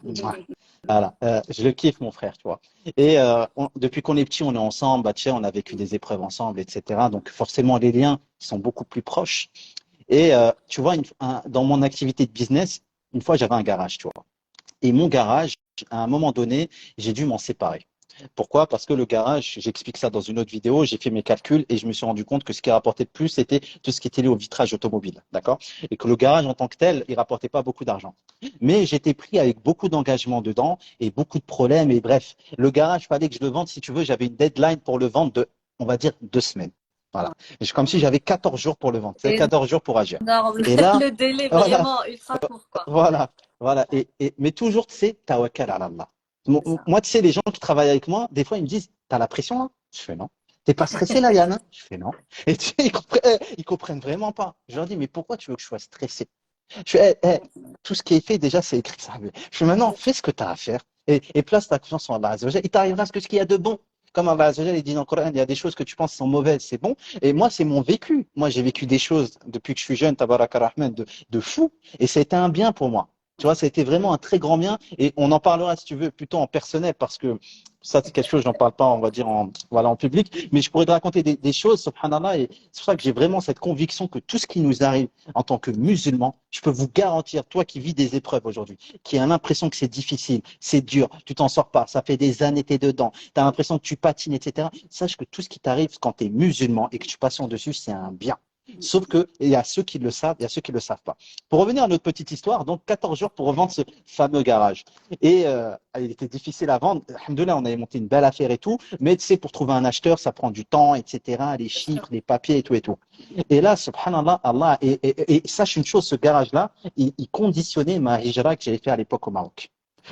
Voilà, je le kiffe mon frère, tu vois. Et depuis qu'on est petit, on est ensemble, bah, tu sais, on a vécu des épreuves ensemble, etc. Donc forcément, les liens sont beaucoup plus proches. Et tu vois, dans mon activité de business, une fois, j'avais un garage, tu vois. Et mon garage, à un moment donné, j'ai dû m'en séparer. Pourquoi? Parce que le garage, j'explique ça dans une autre vidéo, j'ai fait mes calculs et je me suis rendu compte que ce qui rapportait le plus, c'était tout ce qui était lié au vitrage automobile, d'accord? Et que le garage en tant que tel, il rapportait pas beaucoup d'argent. Mais j'étais pris avec beaucoup d'engagement dedans et beaucoup de problèmes et bref, le garage, fallait que je le vende, si tu veux, j'avais une deadline pour le vendre de, on va dire, 2 semaines. Voilà. Comme si j'avais 14 jours pour le vendre, c'est 14 jours pour agir. Non, Et là, le délai voilà, vraiment ultra court, quoi. voilà. Mais toujours, tu sais, tawakkal ala Allah. Moi, tu sais, les gens qui travaillent avec moi, des fois, ils me disent, t'as la pression là? Je fais non. T'es pas stressé là, Yann? Je fais non. Et tu sais, ils comprennent vraiment pas. Je leur dis, mais pourquoi tu veux que je sois stressé? Je fais, tout ce qui est fait, déjà, c'est écrit ça. Je fais maintenant, fais ce que tu as à faire et place ta confiance en Allah Azza wa Jal. Il t'arrivera ce qu'il y a de bon. Comme Allah Azza wa Jal, il dit dans le Coran, il y a des choses que tu penses sont mauvaises, c'est bon. Et moi, c'est mon vécu. Moi, j'ai vécu des choses depuis que je suis jeune, Tabaraka Rahman, de fou. Et ça a été un bien pour moi. Tu vois, ça a été vraiment un très grand bien. Et on en parlera, si tu veux, plutôt en personnel, parce que ça, c'est quelque chose, j'en parle pas, on va dire, en public. Mais je pourrais te raconter des choses, subhanallah. Et c'est pour ça que j'ai vraiment cette conviction que tout ce qui nous arrive en tant que musulmans, je peux vous garantir, toi qui vis des épreuves aujourd'hui, qui as l'impression que c'est difficile, c'est dur, tu t'en sors pas, ça fait des années t'es dedans, tu as l'impression que tu patines, etc. Sache que tout ce qui t'arrive quand tu es musulman et que tu passes en dessus, c'est un bien. Sauf que il y a ceux qui le savent, il y a ceux qui ne le savent pas. Pour revenir à notre petite histoire, donc 14 jours pour revendre ce fameux garage. Et il était difficile à vendre. Alhamdoulilah, on avait monté une belle affaire et tout, mais tu sais, pour trouver un acheteur, ça prend du temps, etc. Les chiffres, les papiers et tout et tout. Et là, subhanallah, Allah, et sache une chose, ce garage-là, il conditionnait ma hijra que j'avais fait à l'époque au Maroc.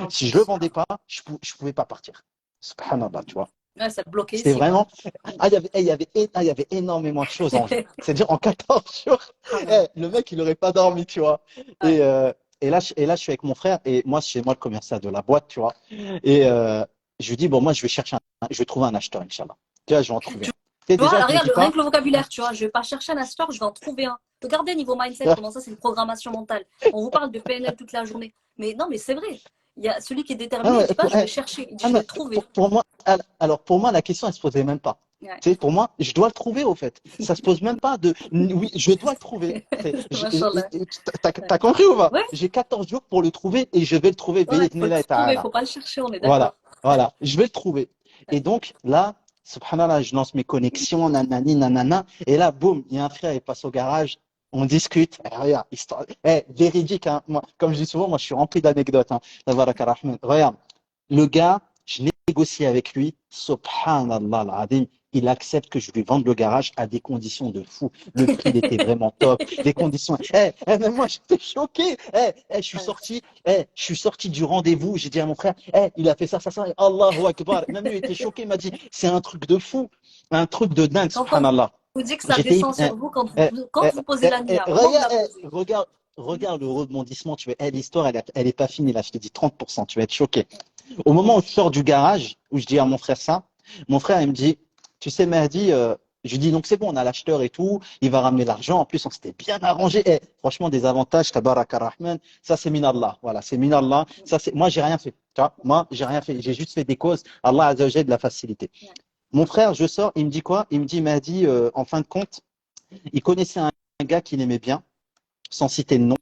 Si je ne le vendais pas, je ne pouvais pas partir. Subhanallah, tu vois. Ouais, ça te bloquait C'était ici, quoi. vraiment. Il y avait énormément de choses en jeu. C'est-à-dire, en 14 jours, le mec, il n'aurait pas dormi, tu vois. Et, Ouais. et là, je suis avec mon frère, et moi, c'est moi le commercial de la boîte, tu vois. Et je lui dis, bon, moi, je vais je vais trouver un acheteur, Inch'Allah. Tu vois, je vais en trouver un. Tu sais, Tu vois, déjà, je me regarde, dis rien pas. que le vocabulaire, tu vois, je vais pas chercher un acheteur, je vais en trouver un. Regardez niveau mindset, comment ça, c'est une programmation mentale. On vous parle de PNL toute la journée. Mais non, mais c'est vrai. Il y a celui qui est Ah déterminé, il ouais, dit pas, je vais chercher, il dit, je vais mais le trouver. pour moi, alors pour moi, la question, elle se posait même pas. Ouais. Tu sais, pour moi, je dois le trouver au fait. Ça se pose même pas de oui, je dois le trouver. Machallah. T'as compris ou pas? Ouais, J'ai 14 jours pour le trouver et je vais le trouver. ouais, il faut le Bi'idhnillah trouver, il ta'ala. faut pas le chercher, on est Voilà, d'accord. voilà, je vais le trouver. Et donc là, subhanallah, je lance mes connexions, nanani, nanana. Et là, boum, il y a un frère, il passe au garage, on discute. Eh, regarde, histoire, véridique, hein. Moi, comme je dis souvent, moi, je suis rempli d'anecdotes. Hein. Tabaraka Rahman. Regarde, le gars, je négocie avec lui, subhanallah, al-azim, il accepte que je lui vende le garage à des conditions de fou. Le prix, il était vraiment top. Les conditions. Même moi, j'étais choqué. Je suis sorti du rendez-vous. J'ai dit à mon frère, il a fait ça, ça, ça. Et Allahu Akbar. Même lui, il était choqué. Il m'a dit, c'est un truc de fou. Un truc de dingue, Quand on subhanallah. vous dit que ça J'étais, descend sur vous, eh, quand vous posez la nuit, au moment de regarde, la poser. regarde le rebondissement. Tu vois, l'histoire, elle est pas finie là. Je te dis 30%. Tu vas être choqué. Au moment où je sors du garage, où je dis à mon frère ça, mon frère, il me dit, tu sais, Mehdi, je lui dis, donc c'est bon, on a l'acheteur et tout, il va ramener l'argent. En plus, on s'était bien arrangé. Franchement, des avantages, tabaraka rahman, ça c'est minallah. Voilà, c'est minallah. Ça, moi, j'ai rien fait. Tu vois, moi, j'ai rien fait. J'ai juste fait des causes. Allah a de la facilité. Mon frère, je sors, il me dit quoi? Il m'a dit, en fin de compte, il connaissait un gars qu'il aimait bien, sans citer de nom.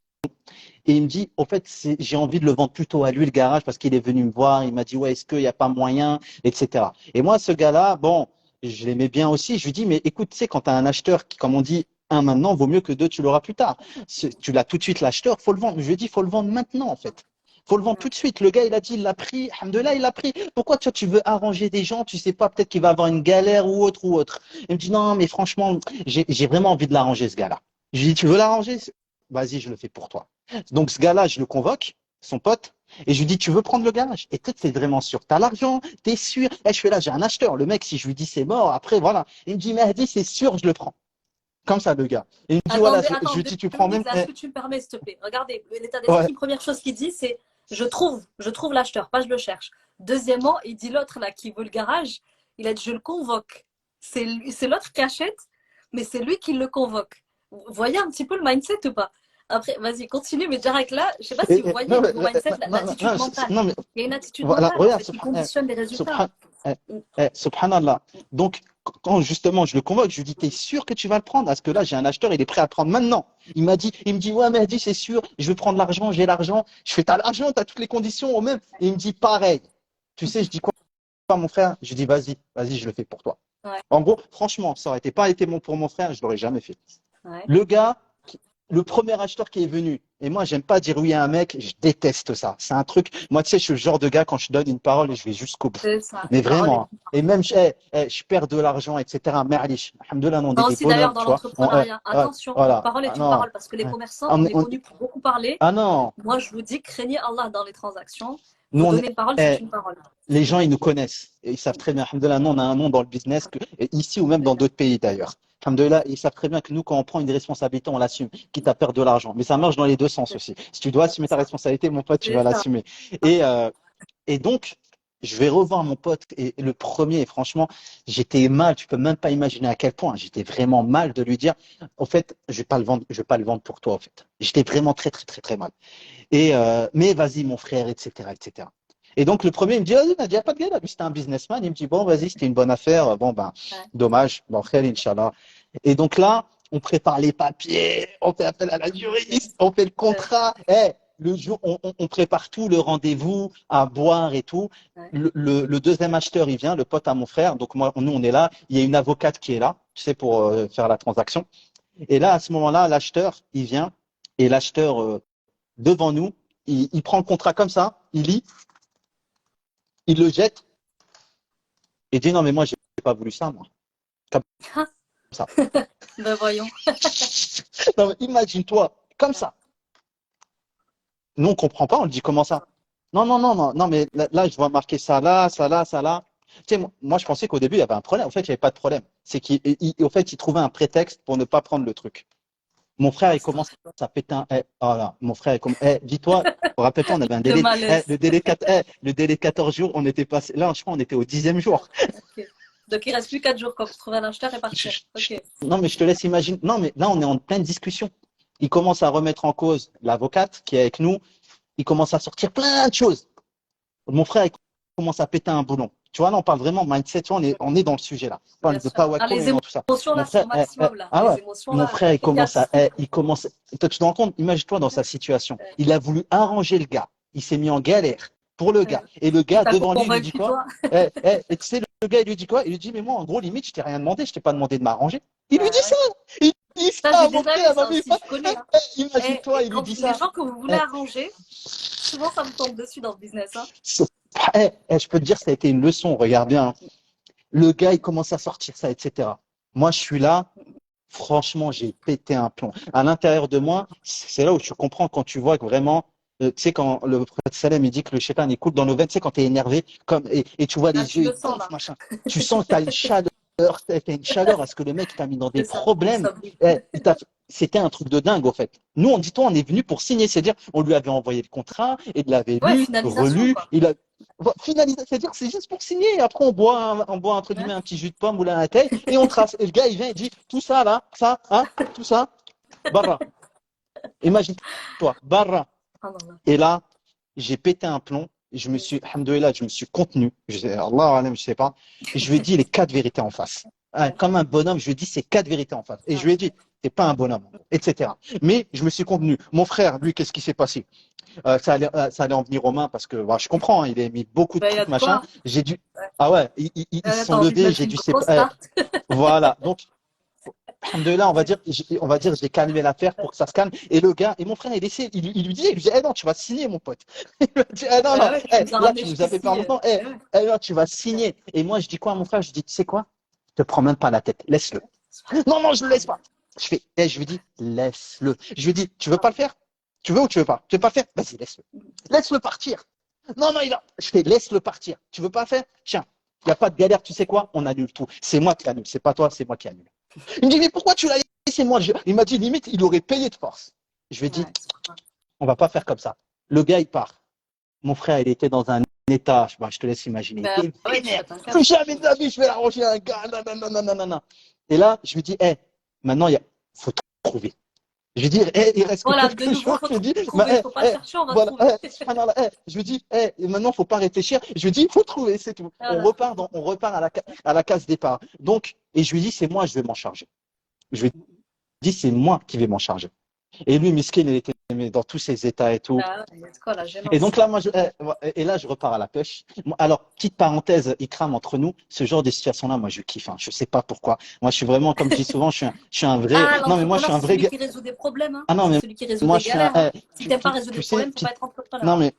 Et il me dit, au fait, j'ai envie de le vendre plutôt à lui, le garage, parce qu'il est venu me voir. Il m'a dit, ouais, est-ce qu'il n'y a pas moyen, etc. Et moi, ce gars-là, bon, je l'aimais bien aussi. Je lui dis, mais écoute, tu sais, quand tu as un acheteur qui, comme on dit, un maintenant, vaut mieux que deux, tu l'auras plus tard. Tu l'as tout de suite, l'acheteur, faut le vendre. Je lui ai dit, faut le vendre maintenant, en fait. Faut le vendre tout de suite. Le gars, il a dit, il l'a pris. Alhamdoulilah, il l'a pris. Pourquoi tu veux arranger des gens? Tu sais pas, peut-être qu'il va avoir une galère ou autre ou autre. Il me dit, non, mais franchement, j'ai vraiment envie de l'arranger, ce gars-là. Je lui dis, tu veux l'arranger? Vas-y, je le fais pour toi. Donc, ce gars-là, je le convoque, son pote, et je lui dis, tu veux prendre le garage? Et toi, t'es vraiment sûr. T'as l'argent, t'es sûr? Et je fais là, j'ai un acheteur. Le mec, si je lui dis c'est mort, après, voilà. Il me dit, Mehdi, c'est sûr, je le prends. Comme ça, le gars. Et il me dit, voilà, Attendez, je lui attendez, dis, tu prends même. Louise, est-ce que tu me permets, s'il te plaît? Regardez, l'état Ouais, d'esprit, première chose qu'il dit, c'est je trouve l'acheteur, pas je le cherche. Deuxièmement, il dit l'autre là qui veut le garage, il a dit je le convoque. C'est l'autre qui achète, mais c'est lui qui le convoque. Vous voyez un petit peu le mindset ou pas? Après, vas-y, continue, mais direct là, je sais pas si vous voyez non, niveau mindset, non, l'attitude mentale. non, mais Il y a une attitude voilà, mentale en regarde, fait qui conditionne les résultats. subhan, subhanallah. Donc, quand justement je le convoque, je lui dis, t'es sûr que tu vas le prendre? Parce que là, j'ai un acheteur, il est prêt à le prendre maintenant. Il me dit, ouais, mais dit, c'est sûr, je veux prendre l'argent, j'ai l'argent. Je fais, t'as l'argent, t'as toutes les conditions au même. Et il me dit, pareil. Tu sais, je dis quoi, mon frère? Je dis, vas-y, je le fais pour toi. Ouais, En gros, franchement, ça aurait été pas été bon pour mon frère, je l'aurais jamais fait. ouais. Le gars, le premier acheteur qui est venu, et moi, j'aime pas dire oui à un mec, je déteste ça. C'est un truc, moi, tu sais, je suis le genre de gars, quand je donne une parole, je vais jusqu'au bout. C'est ça, Mais une parole est... vraiment, hein. Et même, je perds de l'argent, etc. Mais allez, alhamdoulilah, on est Non, des aussi d'ailleurs bonhommes, dans tu vois. l'entrepreneuriat, attention, une Voilà. parole Ah est une non. parole parce que les Ouais. commerçants, on est connus pour beaucoup parler. Ah non. Moi, je vous dis, craignez Allah dans les transactions. Nous, Vous on donnez est, une parole, c'est eh, une parole. les gens, ils nous connaissent. Et ils savent très bien, alhamdoulilah, nous, on a un nom dans le business, ici ou même dans d'autres pays d'ailleurs. Alhamdoulilah, ils savent très bien que nous, quand on prend une responsabilité, on l'assume, quitte à perdre de l'argent. Mais ça marche dans les deux sens aussi. Si tu dois assumer ta responsabilité, mon pote, tu C'est vas ça. l'assumer. Et, euh, et donc, je vais revoir mon pote, et le premier, et franchement, j'étais mal, tu peux même pas imaginer à quel point. J'étais vraiment mal de lui dire, au fait, je vais pas le vendre, je vais pas le vendre pour toi, au fait. J'étais vraiment très, très, très, très mal. Mais vas-y, mon frère, etc., etc. Et donc, le premier, il me dit, vas-y, il n'y a pas de galère. Lui, c'était un businessman. Il me dit, bon, vas-y, c'était une bonne affaire. Bon, ben, Ouais. dommage. Bon, frère, Inch'Allah. Et donc là, on prépare les papiers, on fait appel à la juriste, on fait le Ouais. contrat. Le jour, on prépare tout, le rendez-vous, à boire et tout. Ouais. Le deuxième acheteur, il vient, le pote à mon frère. Donc, moi, nous, on est là. Il y a une avocate qui est là, tu sais, pour faire la transaction. Et là, à ce moment-là, l'acheteur, il vient. Et l'acheteur, devant nous, il prend le contrat comme ça, il lit, il le jette et dit non mais moi j'ai pas voulu ça moi. Comme ça. Ben voyons. Non, imagine-toi, comme ça. Nous on comprend pas, on le dit comment ça? Non, mais là, je vois marquer ça là, ça là, ça là. Tu sais, moi je pensais qu'au début il y avait un problème. En fait, il n'y avait pas de problème. C'est au fait, il trouvait un prétexte pour ne pas prendre le truc. Mon frère, il commence à péter un. Voilà, mon frère, dis-toi, rappelle-toi, on avait un Le délai. malaise. Le délai de 14 jours, on était passé. Là, je crois, on était au 10e jour. Ok. Donc il reste plus 4 jours quoi, pour trouver un acheteur et partir. Ok. Non, mais je te laisse imaginer. Non, mais là, on est en pleine discussion. Il commence à remettre en cause l'avocate qui est avec nous. Il commence à sortir plein de choses. Mon frère, il commence à péter un boulon. Tu vois, là, on parle vraiment mindset. Tu vois, on est dans le sujet là. On Bien parle de sûr. power Ah, call, on les est dans tout ça. émotions Mon là sont frère, au maximum là. ah Les ouais. émotions Mon là, frère, efficaces. il commence. Toi, tu te rends compte, imagine-toi dans sa situation. Il a voulu arranger le gars. Il s'est mis en galère pour le gars. Et le Il gars, t'a devant lui, il lui dit convaincu quoi? toi. Et tu sais, le gars, il lui dit quoi? Il lui dit, mais moi, en gros, limite, je t'ai rien demandé, je t'ai pas demandé de m'arranger. Il lui dit Ouais. ça! Il dit Ça ça j'ai à mon déjà frère, vu à ma ça meuf. aussi, je connais. Hein. Imagine-toi, Et il lui quand dit les ça. gens que vous voulez Eh, arranger, souvent ça vous tombe dessus dans le business. Hein. je peux te dire, ça a été une leçon, regarde bien. Le gars, il commence à sortir ça, etc. Moi, je suis là. Franchement, j'ai pété un plomb. À l'intérieur de moi, c'est là où tu comprends quand tu vois que vraiment, tu sais, quand le prophète Salem, il dit que le shaitan, il coule dans nos veines, tu sais, quand tu es énervé, et tu vois Ah, les tu yeux, le ils sens gonflent, là. machin. Tu sens que tu as une chaleur, t'as une chaleur à ce que le mec t'a mis dans des C'est ça, problèmes. ça brûle. C'était un truc de dingue, au fait. Nous, on dit, toi, on est venu pour signer, c'est-à-dire, on lui avait envoyé le contrat, et il l'avait Ouais, lu, finalisation relu, quoi. il a finalisé, c'est-à-dire, c'est juste pour signer, et après, on boit, entre Ouais. guillemets, un petit jus de pomme ou la thé, et on trace. Et le gars, il vient, il dit, tout ça, là, ça, hein, tout ça, barra. Imagine-toi, barra. Ah non, là. Et là, j'ai pété un plomb. alhamdoulilah, je me suis contenu. Allah alam, je sais pas. Et je lui ai dit les quatre vérités en face. Hein, comme un bonhomme, je lui ai dit ces quatre vérités en face. Et je lui ai dit, t'es pas un bonhomme, etc. Mais je me suis contenu. Mon frère, lui, qu'est-ce qui s'est passé? Ça allait en venir aux mains parce que bah, je comprends, hein, il a mis beaucoup de Ben, il y a trucs, de machin. quoi? J'ai dû. Ah ouais, ils se T'as sont envie de levés, mettre j'ai une dû. grosse tarte. Voilà. Donc, alhamdoulilah, on va dire, j'ai calmé l'affaire pour que ça se calme. Et le gars, et mon frère, il lui disait, eh non, tu vas signer, mon pote. Il m'a dit, eh non, non, Ben ouais, tu eh, nous as là, ramené tu nous as fait jusqu'ici. perdre longtemps, Ben ouais. non, tu vas signer. Et moi, je dis quoi à mon frère? Je dis, tu sais quoi? Je te prends même pas la tête, laisse-le. Non, non, je le laisse pas. Je lui dis, laisse-le. Je lui dis, tu veux pas le faire? Tu veux ou tu veux pas? Tu veux pas le faire? Vas-y, laisse-le. Laisse-le partir. Non, non, laisse-le partir. Tu veux pas le faire? Tiens, il n'y a pas de galère, tu sais quoi? On annule tout. C'est moi qui annule, c'est pas toi, c'est moi qui annule. Il me dit, mais pourquoi tu l'as laissé moi? Il m'a dit, limite, il aurait payé de force. Je lui ai dit, Ouais, on va pas faire comme ça. Le gars, il part. Mon frère, il était dans un état, je te laisse imaginer, il ben était ouais, tu vénère. pètes un câble. Plus jamais de la vie, je vais arranger un gars. Non, non, non, non, non, non, non. Et là, je lui dis, maintenant, il faut trouver. Je lui dis, il reste que Voilà, de quelques nouveau, jours. faut Je lui dis, trouver. Faut pas chercher, on va voilà, trouver. subhanallah, je lui dis, maintenant, faut pas réfléchir. Je lui dis, il faut trouver, c'est tout. On Voilà. repart, on repart à la case départ. Donc, et je lui dis, c'est moi, je vais m'en charger. Je lui dis, c'est moi qui vais m'en charger. Et lui, Miskin, il était dans tous ses états et tout. Ben ouais, il y a de quoi, la Et gênance. donc là, et là, je repars à la pêche. Alors, petite parenthèse, Ikram, entre nous, ce genre de situation-là, moi, je kiffe. Hein. Je sais pas pourquoi. Moi, je suis vraiment, comme je dis souvent, je suis un vrai. Ah, Non, mais moi, je suis l'entrepreneur, un c'est vrai celui gars. qui résout des problèmes, hein. Ah non, C'est mais celui qui résout moi, des je suis un. galères, hein. Si t'aimes pas résoudre Tu des sais, problèmes, faut pas être entrepreneur, non, hein. mais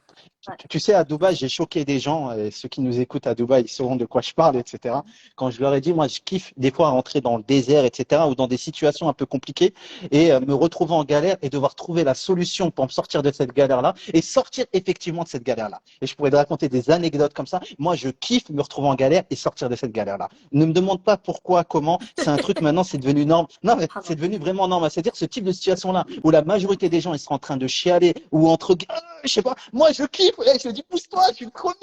Ouais. tu sais, à Dubaï, j'ai choqué des gens, et ceux qui nous écoutent à Dubaï, ils sauront de quoi je parle, etc. Quand je leur ai dit, moi, je kiffe des fois rentrer dans le désert, etc., ou dans des situations un peu compliquées, et me retrouver en galère et devoir trouver la solution pour me sortir de cette galère-là, et sortir effectivement de cette galère-là. Et je pourrais te raconter des anecdotes comme ça. Moi, je kiffe me retrouver en galère et sortir de cette galère-là. Ne me demande pas pourquoi, comment. C'est un truc maintenant, c'est devenu norme. Non, mais Ah c'est non. devenu vraiment normal. C'est-à-dire ce type de situation-là où la majorité des gens ils sont en train de chialer ou entre, je sais pas. Moi, je kiffe. Je te dis, pousse-toi, je suis le premier.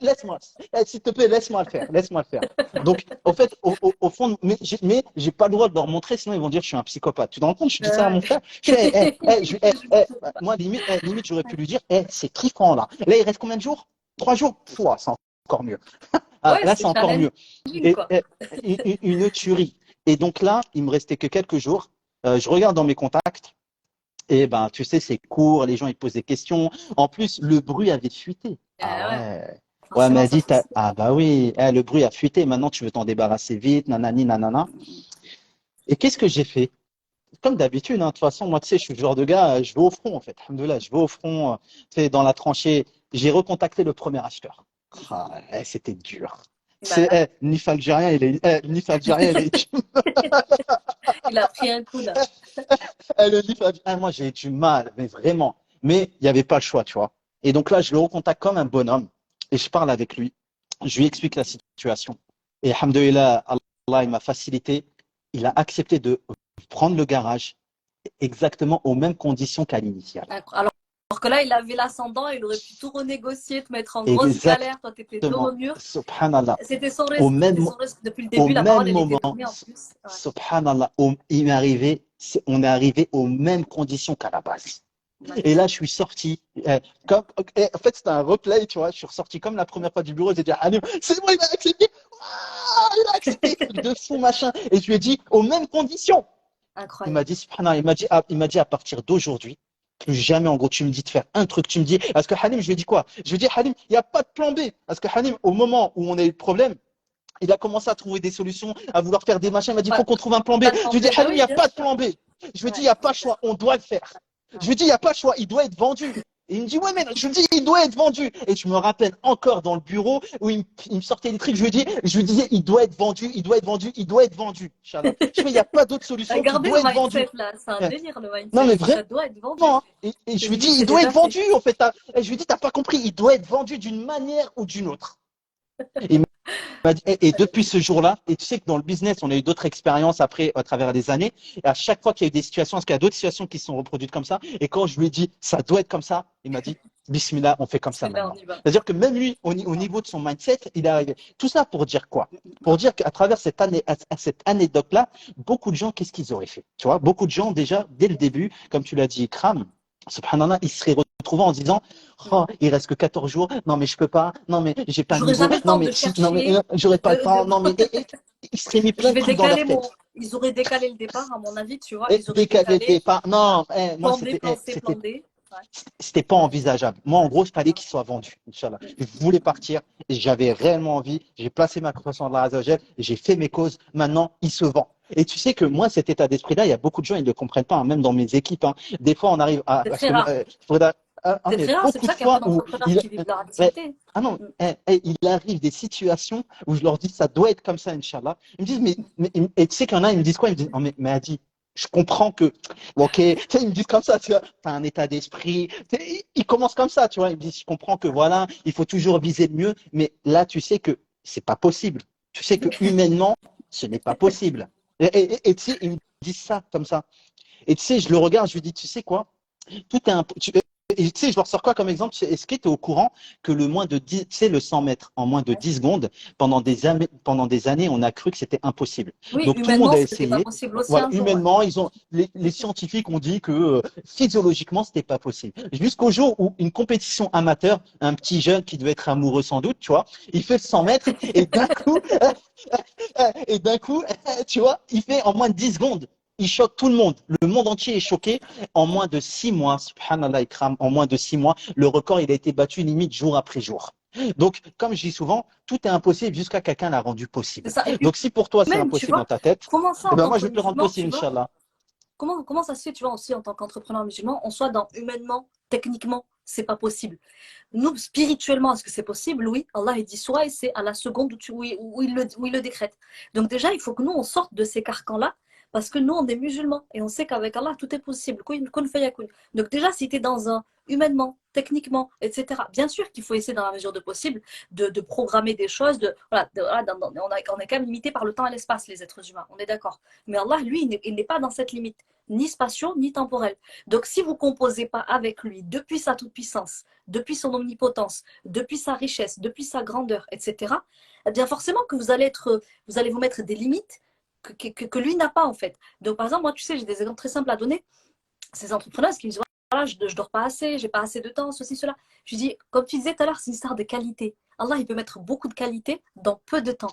Laisse-moi, s'il te plaît, laisse-moi le faire, laisse-moi le faire. Donc, au fait, au fond, mais j'ai pas le droit de leur montrer, sinon ils vont dire que je suis un psychopathe. Tu te rends compte? Je dis ça à mon frère. Je fais, moi, limite, j'aurais pu lui dire, c'est 3 ans là. Là, il reste combien de jours? 3 jours? Pouah, c'est encore mieux. Ah, Ouais, là, c'est c'est encore mieux. challenging, Et, quoi. une tuerie. Et donc là, il me restait que quelques jours. Je regarde dans mes contacts. Et ben, tu sais, c'est court, les gens ils posent des questions. En plus, le bruit avait fuité. Ah Ouais, ouais. Ouais, elle forcément, m'a ça dit, fait. ah bah oui, le bruit a fuité, maintenant tu veux t'en débarrasser vite, nanani, nanana. Et qu'est-ce que j'ai fait? Comme d'habitude, hein, de toute façon, moi, tu sais, je suis le genre de gars, je vais au front, en fait. Alhamdoulilah, je vais au front, tu sais, dans la tranchée. J'ai recontacté le premier acheteur. Ah, c'était dur. Bah C'est, ouais. Nif algérien, Nif algérien, Il a pris un coup, là. le Nif algérien, moi, j'ai eu du mal, mais vraiment. Mais il n'y avait pas le choix, tu vois. Et donc là, je le recontacte comme un bonhomme et je parle avec lui. Je lui explique la situation. Et alhamdoulilah, Allah, il m'a facilité. Il a accepté de prendre le garage exactement aux mêmes conditions qu'à l'initial. Alors que là, il avait l'ascendant, il aurait pu tout renégocier, te mettre en grosse Exactement. galère. Toi, t'étais dos au mur. Subhanallah. C'était son Au risque. C'était même, son risque. Depuis le au début, la même parole, elle était moment, donnée en plus. Ouais. subhanallah, on est arrivé aux mêmes conditions qu'à la base. Et là, Magnifique. je suis sorti, en fait, c'était un replay, tu vois. Je suis ressorti comme la première fois du bureau. J'ai dit, ah, c'est bon, il a accepté. Ah, il a accepté, truc de fou, machin. Et je lui ai dit, aux mêmes conditions. Il m'a Incroyable. dit, subhanallah, il m'a dit à partir d'aujourd'hui, plus jamais, en gros, tu me dis de faire un truc, tu me dis, parce que Halim, je lui ai dit quoi? Je lui ai dit, Halim, il n'y a pas de plan B. Parce que Halim, au moment où on a eu le problème, il a commencé à trouver des solutions, à vouloir faire des machins. Il m'a dit, il Pas, faut qu'on trouve un plan B. pas de Je lui ai dit, trembler. Ben Halim, il oui, n'y a bien pas de sûr. plan B. Je lui ai dit, il Ouais, n'y a pas de bien choix, sûr. on doit le faire. Je Ouais. lui ai dit, il n'y a pas de choix, il doit être vendu. Et il me dit, ouais, mais je lui dis, il doit être vendu. Et je me rappelle encore dans le bureau où il me sortait des trucs, je lui disais, il doit être vendu, il doit être vendu, il doit être vendu. Inch'Allah. Je fais, il n'y a pas d'autre solution, il Regardez le doit être vendu. mindset, là. C'est un délire, le Non, mindset. mais Ça vraiment, doit être vendu. hein. Et je C'est lui dis, limite, il c'est doit être déjà fait. vendu, en fait. Et je lui dis, t'as pas compris, il doit être vendu d'une manière ou d'une autre. Et et depuis ce jour-là, et tu sais que dans le business, on a eu d'autres expériences après, à travers des années, et à chaque fois qu'il y a eu des situations, parce qu'il y a d'autres situations qui se sont reproduites comme ça, et quand je lui ai dit, ça doit être comme ça, il m'a dit, Bismillah, on fait comme ça Bismillah, on maintenant. y va. C'est-à-dire que même lui, au niveau de son mindset, il est arrivé. Tout ça pour dire quoi? Pour dire qu'à travers cette anecdote-là, beaucoup de gens, qu'est-ce qu'ils auraient fait? Tu vois, beaucoup de gens, déjà, dès le début, comme tu l'as dit, Ikram, subhanallah, ils seraient retrouvant en se disant, oh, il reste que 14 jours, non mais je peux pas, non mais j'ai pas le J'aurais niveau, jamais le non temps mais de si, non mais chercher. j'aurais pas le temps, non mais ils se seraient mis plein Je de vais trucs dans leur décaler mon. tête. Ils auraient décalé le départ, à mon avis, tu vois. Et Ils auraient décaler le décalé. départ, non, moi Plan B, plan C, plan D. Ouais. c'était pas envisageable. Moi, en gros, il fallait qu'il soit vendu, Inch'Allah. Mm. Je voulais partir, et j'avais réellement envie, j'ai placé ma confiance en Allah Azzawajal, j'ai fait mes causes, maintenant, il se vend. Et tu sais que moi, cet état d'esprit-là, il y a beaucoup de gens, ils ne le comprennent pas, hein, même dans mes équipes. Hein. Des fois, on arrive à. C'est Parce très que rare. C'est mais très rare. C'est pour beaucoup de ça qu'il y a peu fois où d'entrepreneurs qui vivent leur ouais, activité. ah non, Mm. il arrive des situations où je leur dis ça doit être comme ça, Inch'Allah. Ils me disent, et tu sais qu'il y en a, ils me disent quoi? Ils me disent, oh, mais Adi, je comprends que, ok, tu sais, ils me disent comme ça, tu vois, t'as un état d'esprit. Ils commencent comme ça, tu vois. Ils me disent, je comprends que voilà, il faut toujours viser le mieux, mais là, tu sais que c'est pas possible. Tu sais que humainement, ce n'est pas possible. Et tu sais, ils me disent ça comme ça. Et tu sais, je le regarde, je lui dis, tu sais quoi? Tout est un, et tu sais, je leur sors quoi comme exemple? Est-ce que tu es au courant que le moins de 10, tu sais, le 100 mètres en moins de 10 secondes, pendant des années, on a cru que c'était impossible. Oui, Donc tout le monde humainement, a c'était pas essayé. possible aussi Voilà, un jour. Ouais. humainement, les scientifiques ont dit que physiologiquement, c'était pas possible. Jusqu'au jour où une compétition amateur, un petit jeune qui devait être amoureux sans doute, tu vois, il fait le 100 mètres et d'un coup, tu vois, il fait en moins de 10 secondes. Il choque tout le monde. Le monde entier est choqué. En moins de 6 mois, subhanallah ikram, en moins de 6 mois, le record il a été battu limite jour après jour. Donc, comme je dis souvent, tout est impossible jusqu'à quelqu'un l'a rendu C'est possible. ça. Et puis Donc, si pour toi c'est même, tu impossible dans vois, ta tête, comment ça eh en ben tant moi que je vais te le rendre musulman, possible, tu vois? Inch'Allah. Comment ça se fait, tu vois, aussi en tant qu'entrepreneur musulman, on soit dans humainement, techniquement, c'est pas possible. Nous, spirituellement, est-ce que c'est possible? Oui, Allah il dit soit et c'est à la seconde où il le décrète. Donc déjà, il faut que nous, on sorte de ces carcans-là parce que nous, on est musulmans et on sait qu'avec Allah, tout est possible. Kun fayakun. Donc déjà, si tu es dans un humainement, techniquement, etc., bien sûr qu'il faut essayer dans la mesure de possible de programmer des choses. Voilà, on est quand même limité par le temps et l'espace, les êtres humains, on est d'accord. Mais Allah, lui, il n'est pas dans cette limite, ni spatiaux, ni temporelle. Donc si vous ne composez pas avec lui depuis sa toute-puissance, depuis son omnipotence, depuis sa richesse, depuis sa grandeur, etc., eh bien forcément que vous allez vous mettre des limites que lui n'a pas en fait. Donc par exemple, moi tu sais, j'ai des exemples très simples à donner. Ces entrepreneurs qui me disent, voilà, je ne dors pas assez, j'ai pas assez de temps, ceci, cela. Je dis, comme tu disais tout à l'heure, c'est une histoire de qualité. Allah, il peut mettre beaucoup de qualité dans peu de temps.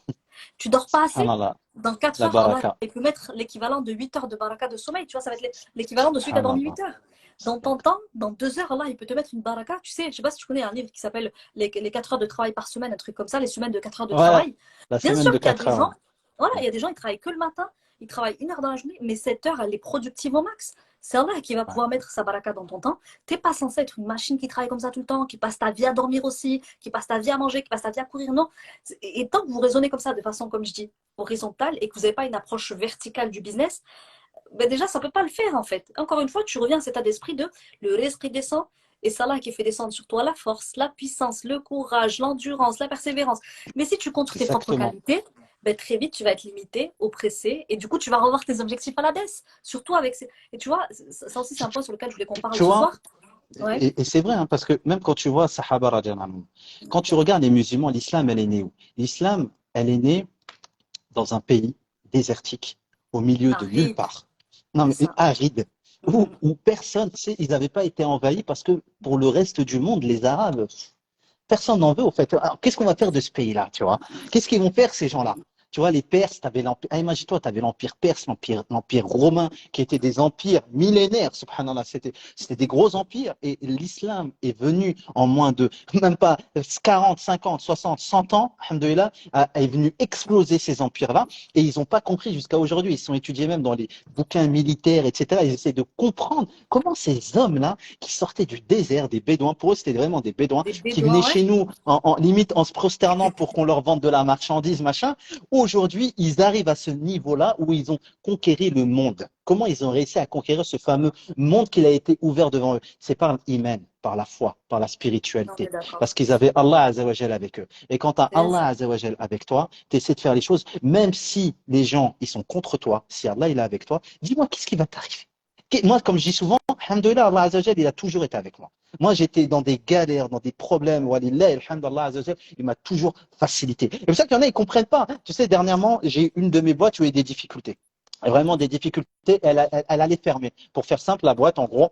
Tu dors pas assez, Subhanallah, dans 4 la heures, Allah, baraka. il peut mettre l'équivalent de 8 heures de baraka de sommeil. Tu vois, ça va être l'équivalent de celui qui a dormi Subhanallah. 8 heures. Dans ton temps, dans 2 heures, Allah, il peut te mettre une baraka. Tu sais, je ne sais pas si tu connais un livre qui s'appelle les 4 heures de travail par semaine, un truc comme ça, les semaines de 4 heures de Ouais, travail. la Bien semaine sûr de qu'il y a 4 des heures. gens, voilà, il y a des gens, ils travaillent que le matin, ils travaillent 1 heure dans la journée, mais cette heure, elle est productive au max. C'est Allah qui va Ouais. pouvoir mettre sa baraka dans ton temps. Tu n'es pas censé être une machine qui travaille comme ça tout le temps, qui passe ta vie à dormir aussi, qui passe ta vie à manger, qui passe ta vie à courir. Non. Et tant que vous raisonnez comme ça, de façon, comme je dis, horizontale, et que vous n'avez pas une approche verticale du business, ben déjà, ça ne peut pas le faire en fait. Encore une fois, tu reviens à cet état d'esprit de le esprit descend, et c'est Allah qui fait descendre sur toi la force, la puissance, le courage, l'endurance, la persévérance. Mais si tu comptes sur tes propres Exactement. qualités, ben, très vite, tu vas être limité, oppressé, et du coup, tu vas revoir tes objectifs à la baisse. Surtout avec ces. Et tu vois, ça aussi, c'est un point sur lequel je voulais qu'on parle Tu ce vois, soir. Ouais. et c'est vrai, hein, parce que même quand tu vois Sahaba radiallahu anhum, quand tu regardes les musulmans, l'islam, elle est née où? L'islam, elle est née dans un pays désertique, au milieu de nulle Aride, part. Non, c'est mais ça. aride, Mm. où personne, tu sais, ils n'avaient pas été envahis parce que pour le reste du monde, les Arabes, personne n'en veut, au fait. Alors, qu'est-ce qu'on va faire de ce pays-là, tu vois? Qu'est-ce qu'ils vont faire, ces gens-là? Tu vois, les Perses, tu avais l'empire. Ah, imagine-toi, tu avais l'empire perse, l'empire romain, qui étaient des empires millénaires, subhanallah. C'était des gros empires. Et l'islam est venu en moins de, même pas 40, 50, 60, 100 ans, alhamdoulilah, est venu exploser ces empires-là. Et ils n'ont pas compris jusqu'à aujourd'hui. Ils sont étudiés même dans les bouquins militaires, etc. Ils essaient de comprendre comment ces hommes-là, qui sortaient du désert, des Bédouins, pour eux, c'était vraiment des Bédouins, Des qui venaient bédouins, ouais. chez nous limite en se prosternant pour qu'on leur vende de la marchandise, machin. Aujourd'hui, ils arrivent à ce niveau-là où ils ont conquéri le monde. Comment ils ont réussi à conquérir ce fameux monde qui a été ouvert devant eux? C'est par l'iman, par la foi, par la On est spiritualité. d'accord. Parce qu'ils avaient Allah Azzawajal avec eux. Et quand tu as Bien Allah sûr. Azzawajal avec toi, tu essaies de faire les choses, même si les gens ils sont contre toi, si Allah il est avec toi, dis-moi qu'est-ce qui va t'arriver? Moi, comme je dis souvent, alhamdoulilah, Allah Azzawajal, il a toujours été avec moi. Moi, j'étais dans des galères, dans des problèmes. Walillah, alhamdulillah, Azzawajal, il m'a toujours facilité. C'est pour ça qu'il y en a, ils ne comprennent pas. Tu sais, dernièrement, j'ai une de mes boîtes où il y a des difficultés. vraiment des difficultés, elle allait fermer. Pour faire simple, la boîte, en gros,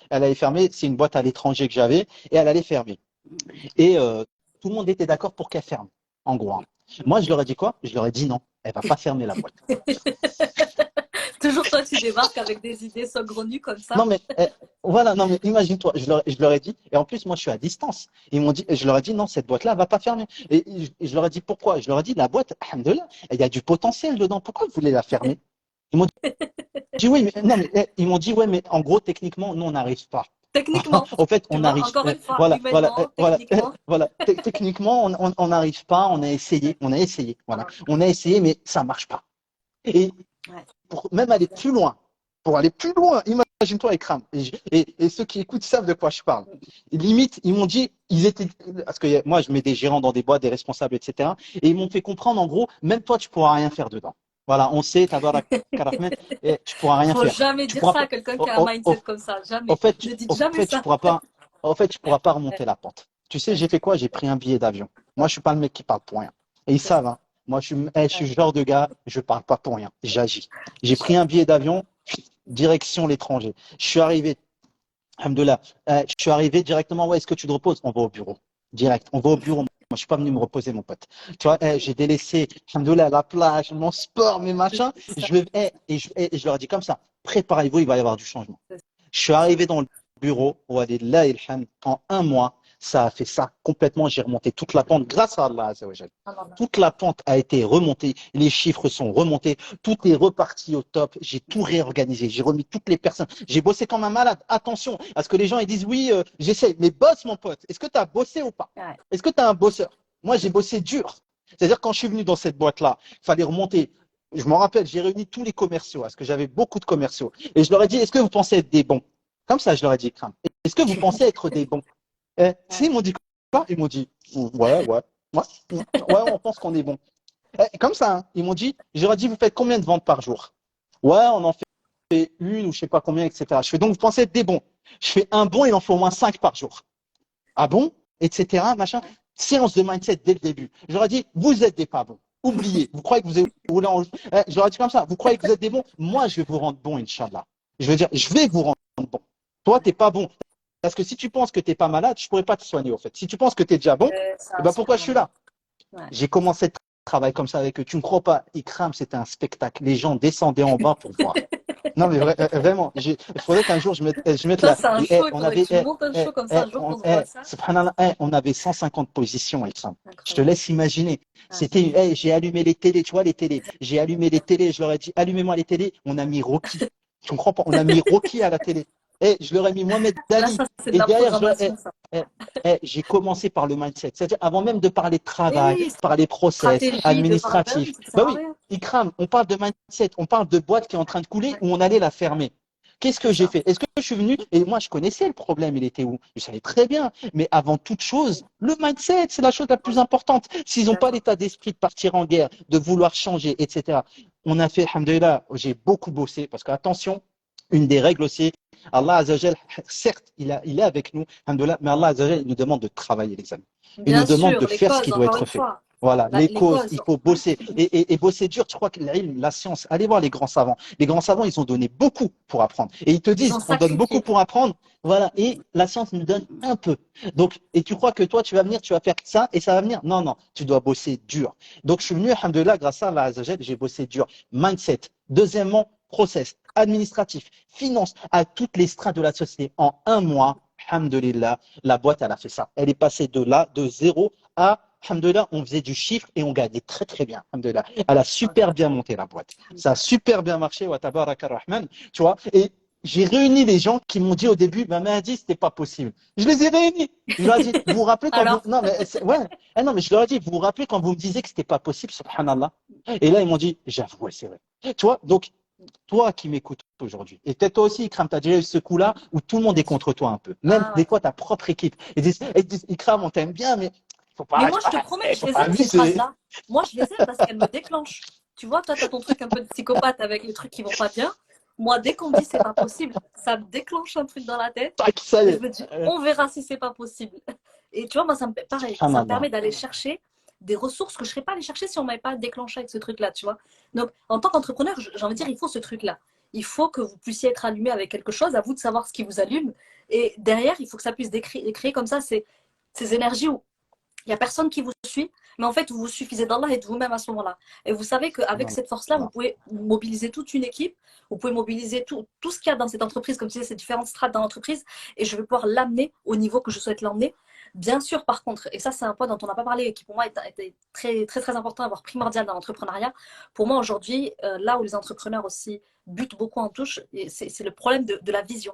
elle allait fermer. C'est une boîte à l'étranger que j'avais et elle allait fermer. Et tout le monde était d'accord pour qu'elle ferme, en gros, hein. Moi, je leur ai dit quoi? Je leur ai dit non, elle va pas fermer la boîte. Toujours toi, tu débarques avec des idées saugrenues comme ça. Non, mais voilà, non, mais imagine-toi, je leur ai dit, et en plus, moi, je suis à distance. Ils m'ont dit, je leur ai dit, non, cette boîte-là, elle va pas fermer. Et je leur ai dit, pourquoi? Je leur ai dit, la boîte, alhamdoulilah, il y a du potentiel dedans. Pourquoi vous voulez la fermer? Ils m'ont dit, oui, mais non, mais ils m'ont dit, ouais, mais en gros, techniquement, nous, on n'arrive pas. Techniquement, En fait, tu on vois, arrive. encore une fois, Voilà, voilà, humainement, voilà, techniquement. voilà. Techniquement, on n'arrive pas. On a essayé, on a essayé. Voilà, on a essayé, mais ça marche pas. Et Ouais. pour même aller plus loin, pour aller plus loin, imagine-toi, Ekram. Et ceux qui écoutent savent de quoi je parle. Limite, ils m'ont dit, ils étaient, parce que moi, je mets des gérants dans des boîtes, des responsables, etc. Et ils m'ont fait comprendre, en gros, même toi, tu pourras rien faire dedans. Voilà, on sait, Tabarak Rahman, et tu pourras rien Faut faire. jamais Tu dire pourras ça pas. à quelqu'un qui a un mindset comme ça. Au Jamais. fait, Ne dites jamais tu ça. pourras pas, tu pourras pas remonter la pente. Tu sais, j'ai fait quoi? J'ai pris un billet d'avion. Moi, je suis pas le mec qui parle pour rien. Et ils C'est ça. savent, hein. Moi, je suis le genre de gars, je parle pas pour rien. J'agis. J'ai pris un billet d'avion, direction l'étranger. Je suis arrivé, alhamdoulilah, je suis arrivé directement. Ouais, est-ce que tu te reposes? On va au bureau. Direct. On va au bureau. Moi, je suis pas venu me reposer, mon pote. Tu vois, j'ai délaissé, alhamdoulilah, la plage, mon sport, mes machins. Et je leur ai dit comme ça. Préparez-vous, il va y avoir du changement. Je suis arrivé dans le bureau, walillah ilham, en un mois, ça a fait ça complètement. J'ai remonté toute la pente grâce à Allah Azzawajal. Toute la pente a été remontée, les chiffres sont remontés, tout est reparti au top. J'ai tout réorganisé, j'ai remis toutes les personnes. J'ai bossé comme un malade. Attention, à ce que les gens ils disent oui, j'essaie, mais bosse mon pote. Est-ce que tu as bossé ou pas? Ouais. Est-ce que tu as un bosseur? Moi, j'ai bossé dur. C'est-à-dire quand je suis venu dans cette boîte-là, il fallait remonter. Je me rappelle, j'ai réuni tous les commerciaux, parce que j'avais beaucoup de commerciaux. Et je leur ai dit, est-ce que vous pensez être des bons? Comme ça, je leur ai dit, Kram. Est-ce que vous pensez être des bons? Ouais. Ils m'ont dit quoi? Ils m'ont dit, ouais, on pense qu'on est bon. Comme ça, hein. Ils m'ont dit, j'aurais dit, vous faites combien de ventes par jour? Ouais, on en fait une ou je sais pas combien, etc. Je fais donc, vous pensez être des bons. Je fais un bon, il en faut au moins 5 par jour. Ah bon? Etc. Machin. Séance de mindset dès le début. J'aurais dit, vous êtes des pas bons. Oubliez. Vous croyez que vous êtes. J'aurais dit comme ça, vous croyez que vous êtes des bons? Moi, je vais vous rendre bon, Inch'Allah. Je veux dire, je vais vous rendre bon. Toi, t'es pas bon. Parce que si tu penses que tu n'es pas malade, je ne pourrais pas te soigner, au fait. Si tu penses que tu es déjà bon, eh Ça, ben pourquoi je super. suis là? Ouais. J'ai commencé de travailler comme ça avec eux. Tu ne me crois pas? Ikram, c'était un spectacle. Les gens descendaient en bas pour voir. Non, mais vraiment, il faudrait qu'un jour je mette Ça, la. c'est un show. Il On faudrait que avait, tu montes un show comme ça un jour qu'on se voit ça. subhanallah, on avait 150 positions, Ikram. Je te Incroyable. laisse imaginer. Ouais. C'était, j'ai allumé les télés, tu vois, les télés. J'ai allumé les télés, je leur ai dit, allumez-moi les télés. On a mis Rocky. Tu ne crois pas? On a mis Rocky à la télé. Je leur ai mis Mohamed Là, Ali. ça, c'est de Et la derrière, programmation, ça. j'ai commencé par le mindset. C'est-à-dire, avant même de parler de Et travail, oui, parler process, stratégie de parler. Ben administratif. oui, ça Ben sert à oui, rien. Ikram, on parle de mindset, on parle de boîte qui est en train de couler Ouais, où on allait la fermer. Qu'est-ce c'est que j'ai ça. fait? Est-ce que je suis venu et moi je connaissais le problème, il était où? Je savais très bien. Mais avant toute chose, le mindset, c'est la chose la plus importante. S'ils n'ont pas D'accord. l'état d'esprit de partir en guerre, de vouloir changer, etc. On a fait, alhamdoulilah, j'ai beaucoup bossé parce qu'attention, une des règles aussi, Allah Azzawajal, certes, il est avec nous, alhamdoulilah, mais Allah Azzawajal, il nous demande de travailler, les amis. Il nous Bien demande sûr, de les faire ce causes, qui doit encore être une fait. fois. Voilà, les Les causes, causes. il faut Ouais. bosser. Et bosser dur, tu crois que l'ilm, la science, allez voir les grands savants. Les grands savants, ils ont donné beaucoup pour apprendre. Et ils te Ils ont disent, on donne beaucoup sacrifié. pour apprendre, voilà, et la science nous donne un peu. Donc, et tu crois que toi, tu vas venir, tu vas faire ça, et ça va venir. Non, non, tu dois bosser dur. Donc, je suis venu, alhamdoulilah, grâce à Allah Azzawajal, j'ai bossé dur. Mindset. Deuxièmement, process administratif, finance, à toutes les strates de la société. En un mois, alhamdoulilah, la boîte, elle a fait ça. Elle est passée de là, de zéro à alhamdoulilah, on faisait du chiffre et on gagnait très très bien. Alhamdoulilah. Elle a super bien monté la boîte. Ça a super bien marché, wa tabaraka rahman, tu vois. Et j'ai réuni les gens qui m'ont dit au début, ma mère a dit c'était pas possible. Je les ai réunis. Je leur ai dit, vous vous rappelez quand vous, Alors, non mais ouais, non mais je leur ai dit, vous vous rappelez quand vous me disiez que c'était pas possible, subhanallah. Et là ils m'ont dit, j'avoue, ouais, c'est vrai. Tu vois, donc toi qui m'écoutes aujourd'hui, et peut-être toi aussi, Ikram, tu as déjà eu ce coup-là où tout le monde est bien sûr. contre toi un peu. Même Ah des ouais. fois, ta propre équipe. Ils disent, Ikram, on t'aime bien, mais Mais moi, je te promets, je faut les pas aime ces abuser. phrases-là. Moi, je les aime parce qu'elles me déclenchent. Tu vois, toi, tu as ton truc un peu de psychopathe avec les trucs qui vont pas bien. Moi, dès qu'on me dit c'est pas possible, ça me déclenche un truc dans la tête. Tac, ça y Et je est. me dis, on verra si c'est pas possible. Et tu vois, moi, pareil, ça me Subhanallah. permet d'aller chercher des ressources que je ne serais pas allée chercher si on ne m'avait pas déclenché avec ce truc-là, tu vois. Donc, en tant qu'entrepreneur, j'ai envie de dire, il faut ce truc-là. Il faut que vous puissiez être allumé avec quelque chose, à vous de savoir ce qui vous allume. Et derrière, il faut que ça puisse créer comme ça ces énergies où il n'y a personne qui vous suit, mais en fait, vous vous suffisez d'Allah et de vous-même à ce moment-là. Et vous savez qu'avec Voilà. cette force-là, vous pouvez mobiliser toute une équipe, vous pouvez mobiliser tout ce qu'il y a dans cette entreprise, comme tu disais, ces différentes strates dans l'entreprise, et je vais pouvoir l'amener au niveau que je souhaite l'emmener. Bien sûr, par contre, et ça, c'est un point dont on n'a pas parlé et qui pour moi était très, très, très important, voire primordial dans l'entrepreneuriat. Pour moi, aujourd'hui, là où les entrepreneurs aussi butent beaucoup en touche, c'est le problème de la vision.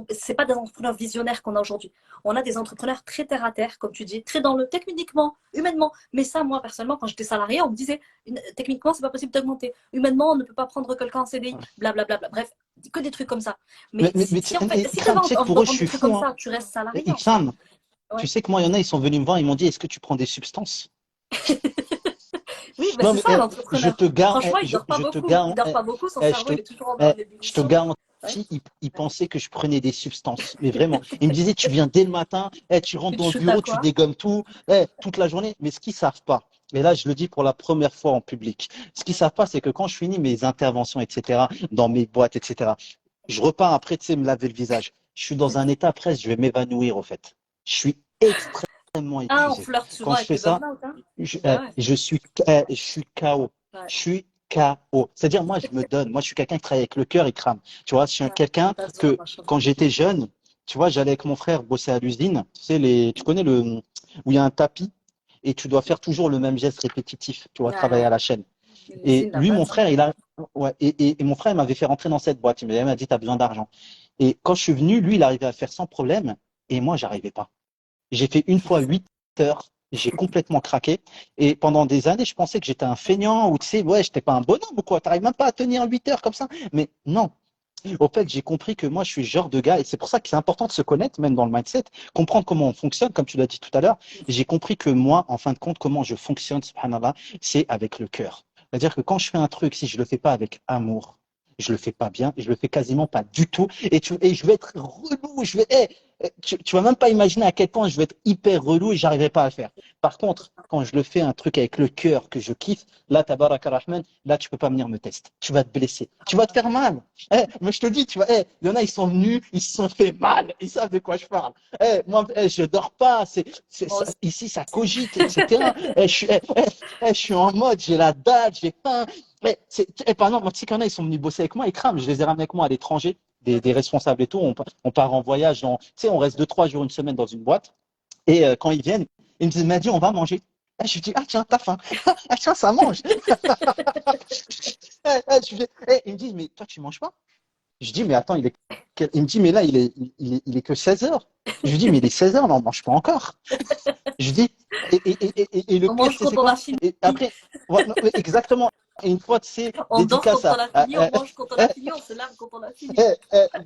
C'est pas des entrepreneurs visionnaires qu'on a aujourd'hui. On a des entrepreneurs très terre à terre, comme tu dis, très dans le techniquement, humainement. Mais ça, moi, personnellement, quand j'étais salarié, on me disait, techniquement, c'est pas possible d'augmenter. Humainement, on ne peut pas prendre quelqu'un en CDI, blablabla. Bref, que des trucs comme ça. Mais si en fait, si tu avais Ikram, tu sais que envie de pour eux, je vendre des suis trucs fou. comme Hein. ça, tu restes salarié, en fait. Ikram, tu Ouais. sais que moi, il y en a, ils sont venus me voir, ils m'ont dit, est-ce que tu prends des substances? Oui, ben Non, c'est mais ça, l'entrepreneur. Franchement, il dort pas je te beaucoup. Il dort pas beaucoup, son cerveau, il est toujours en je te ébullition. garantis, Ouais. il pensait que je prenais des substances. Mais vraiment, il me disait, tu viens dès le matin, tu rentres Tu te dans le shootes à bureau, tu quoi? dégommes tout, toute la journée. Mais ce qu'ils savent pas, et là, je le dis pour la première fois en public, ce qu'ils savent pas, c'est que quand je finis mes interventions, etc., dans mes boîtes, etc., je repars après, tu sais, me laver le visage. Je suis dans un état presque, je vais m'évanouir, au fait. Je suis extrêmement Ah, on épuisé. flirte Quand souvent je avec fais le ça, burn-out, hein? Ben ouais. je suis KO. Ouais. Je suis KO. C'est-à-dire, moi, je me donne. Moi, je suis quelqu'un qui travaille avec le cœur et crame. Tu vois, je suis Ouais. quelqu'un Ça se voit, que, machallah. quand j'étais jeune, tu vois, j'allais avec mon frère bosser à l'usine. Tu sais, tu connais où il y a un tapis et tu dois faire toujours le même geste répétitif. Tu vois, Ouais, travailler ouais. à la chaîne. Une Et usine, la lui, mon base, hein. frère, ouais, et mon frère, il m'avait fait rentrer dans cette boîte. Il m'a dit, t'as besoin d'argent. Et quand je suis venu, lui, il arrivait à faire sans problème et moi, j'arrivais pas. J'ai fait une fois 8 heures. J'ai complètement craqué. Et pendant des années, je pensais que j'étais un feignant ou tu sais, ouais, j'étais pas un bonhomme ou quoi. T'arrives même pas à tenir 8 heures comme ça. Mais non. Au fait, j'ai compris que moi, je suis le genre de gars, et c'est pour ça que c'est important de se connaître, même dans le mindset, comprendre comment on fonctionne, comme tu l'as dit tout à l'heure. J'ai compris que moi, en fin de compte, comment je fonctionne, subhanallah, c'est avec le cœur. C'est-à-dire que quand je fais un truc, si je le fais pas avec amour, je le fais pas bien, je le fais quasiment pas du tout, et je vais être relou, tu vas même pas imaginer à quel point je vais être hyper relou et j'arriverai pas à le faire. Par contre, quand je le fais un truc avec le cœur que je kiffe, là, tabarak rahman, là, tu peux pas venir me tester. Tu vas te blesser. Tu vas te faire mal. Mais je te dis, tu vois, il y en a, ils sont venus, ils se sont fait mal. Ils savent de quoi je parle. Moi, je dors pas. Moi aussi. Ici, ça cogite, etc. Je suis en mode, j'ai la dalle, j'ai faim. Par exemple, tu sais qu'il y en a, ils sont venus bosser avec moi, ils crament. Je les ai ramenés avec moi à l'étranger, des responsables et tout. On part en voyage, tu sais, on reste 2, 3 jours, une semaine dans une boîte. Et quand ils viennent, ils me disent, Mehdi, on va manger. Je lui dis, ah tiens, t'as faim. Ah tiens, ça mange. Il me dit, mais toi, tu manges pas? Je dis, mais attends, il me dit, mais là, il est que 16 heures. Je lui dis, mais il est 16 heures, non, on mange pas encore. Je dis, et le On pire, mange c'est quand on a quoi? fini. Et après, ouais, non, exactement. Et une fois, tu sais, On dort quand on a fini, on mange quand on a euh, fini, on se lave quand on a fini.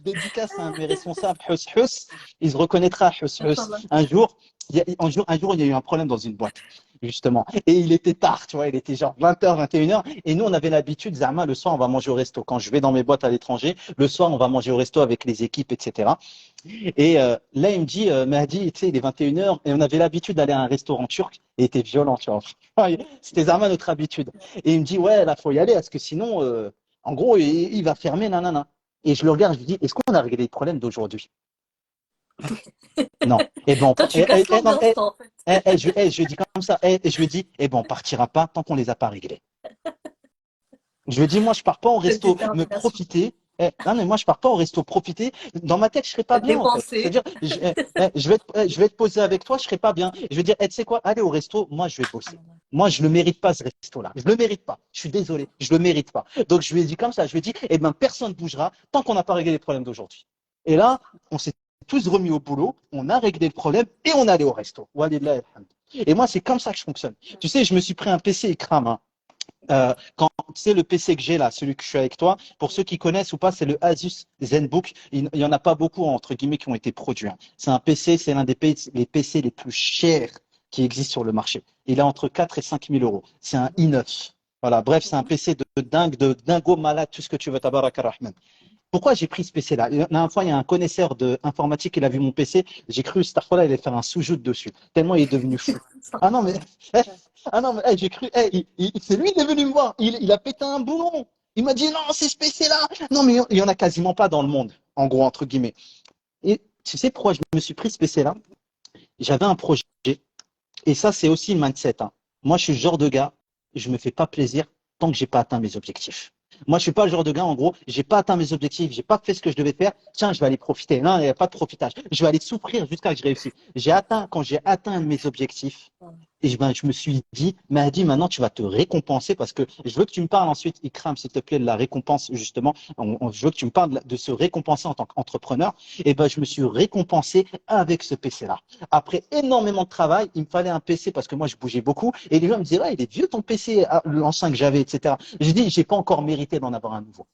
dédicace à un de mes responsables, Hus Hus, il se reconnaîtra, Hus Hus. Inch'Allah. Un jour, il y a eu un problème dans une boîte, justement. Et il était tard, tu vois, il était genre 20 h, 21 h. Et nous, on avait l'habitude, Zama, le soir, on va manger au resto. Quand je vais dans mes boîtes à l'étranger, le soir, on va manger au resto avec les équipes, etc. Et là, il me dit, Mahdi, tu sais, il est 21 h, et on avait l'habitude d'aller à un restaurant turc, et il était violent, tu vois. C'était Zama notre habitude. Et il me dit, ouais, là, faut y aller, parce que sinon, en gros, il va fermer, nanana. Et je le regarde, je lui dis, est-ce qu'on a réglé les problèmes d'aujourd'hui? Non. Et bon, Toi, tu casses non, l'ambiance, toi, en fait. je dis comme ça, je lui dis, et bon, on partira pas tant qu'on les a pas réglés. Je lui dis, moi, je pars pas au Cette resto me détermination. profiter. Non, mais moi, je pars pas au resto profiter. Dans ma tête, je serais pas bien, en fait. Dépenser. C'est-à-dire, je vais te poser avec toi, je serais pas bien. Je vais dire, tu sais quoi, allez au resto, moi, je vais bosser. Moi, je le mérite pas, ce resto-là. Je le mérite pas. Je suis désolé, je le mérite pas. Donc, je lui ai dit comme ça, je lui ai dit, eh ben, personne bougera tant qu'on n'a pas réglé les problèmes d'aujourd'hui. Et là, on s'est tous remis au boulot, on a réglé le problème et on est allé au resto. Walillah alhamd. Et moi, c'est comme ça que je fonctionne. Tu sais, je me suis pris un PC écran, hein. Quand tu sais le PC que j'ai là, celui que je suis avec toi, pour ceux qui connaissent ou pas, c'est le Asus ZenBook. Il n'y en a pas beaucoup entre guillemets qui ont été produits. Hein. C'est un PC, c'est l'un des les PC les plus chers qui existent sur le marché. Il est entre 4 et 5 000 euros. C'est un i9. Voilà, bref, c'est un PC de dingue, de dingo malade, tout ce que tu veux, tabarak rahman. Pourquoi j'ai pris ce PC-là? La dernière fois, il y a un connaisseur d'informatique, il a vu mon PC. J'ai cru, cette fois-là, il allait faire un sous-joute dessus. Tellement il est devenu fou. Ah non, mais Ah non, mais j'ai cru, c'est lui qui est venu me voir. Il a pété un boulon. Il m'a dit non, c'est ce PC-là. Non, mais il y en a quasiment pas dans le monde, en gros, entre guillemets. Et tu sais pourquoi je me suis pris ce PC-là? J'avais un projet. Et ça, c'est aussi le mindset, hein. Moi, je suis le genre de gars, je me fais pas plaisir tant que j'ai pas atteint mes objectifs. Moi, je suis pas le genre de gars, en gros, j'ai pas atteint mes objectifs, j'ai pas fait ce que je devais faire. Tiens, je vais aller profiter. Non, il n'y a pas de profitage. Je vais aller souffrir jusqu'à ce que je réussisse. Quand j'ai atteint mes objectifs, et ben, je me suis dit, Mahdi, maintenant, tu vas te récompenser parce que je veux que tu me parles ensuite, Ikram, s'il te plaît, de la récompense, justement. Je veux que tu me parles de se récompenser en tant qu'entrepreneur. Et ben, je me suis récompensé avec ce PC-là. Après énormément de travail, il me fallait un PC parce que moi, je bougeais beaucoup. Et les gens me disaient, ouais, il est vieux ton PC, l'ancien que j'avais, etc. J'ai dit, j'ai pas encore mérité d'en avoir un nouveau.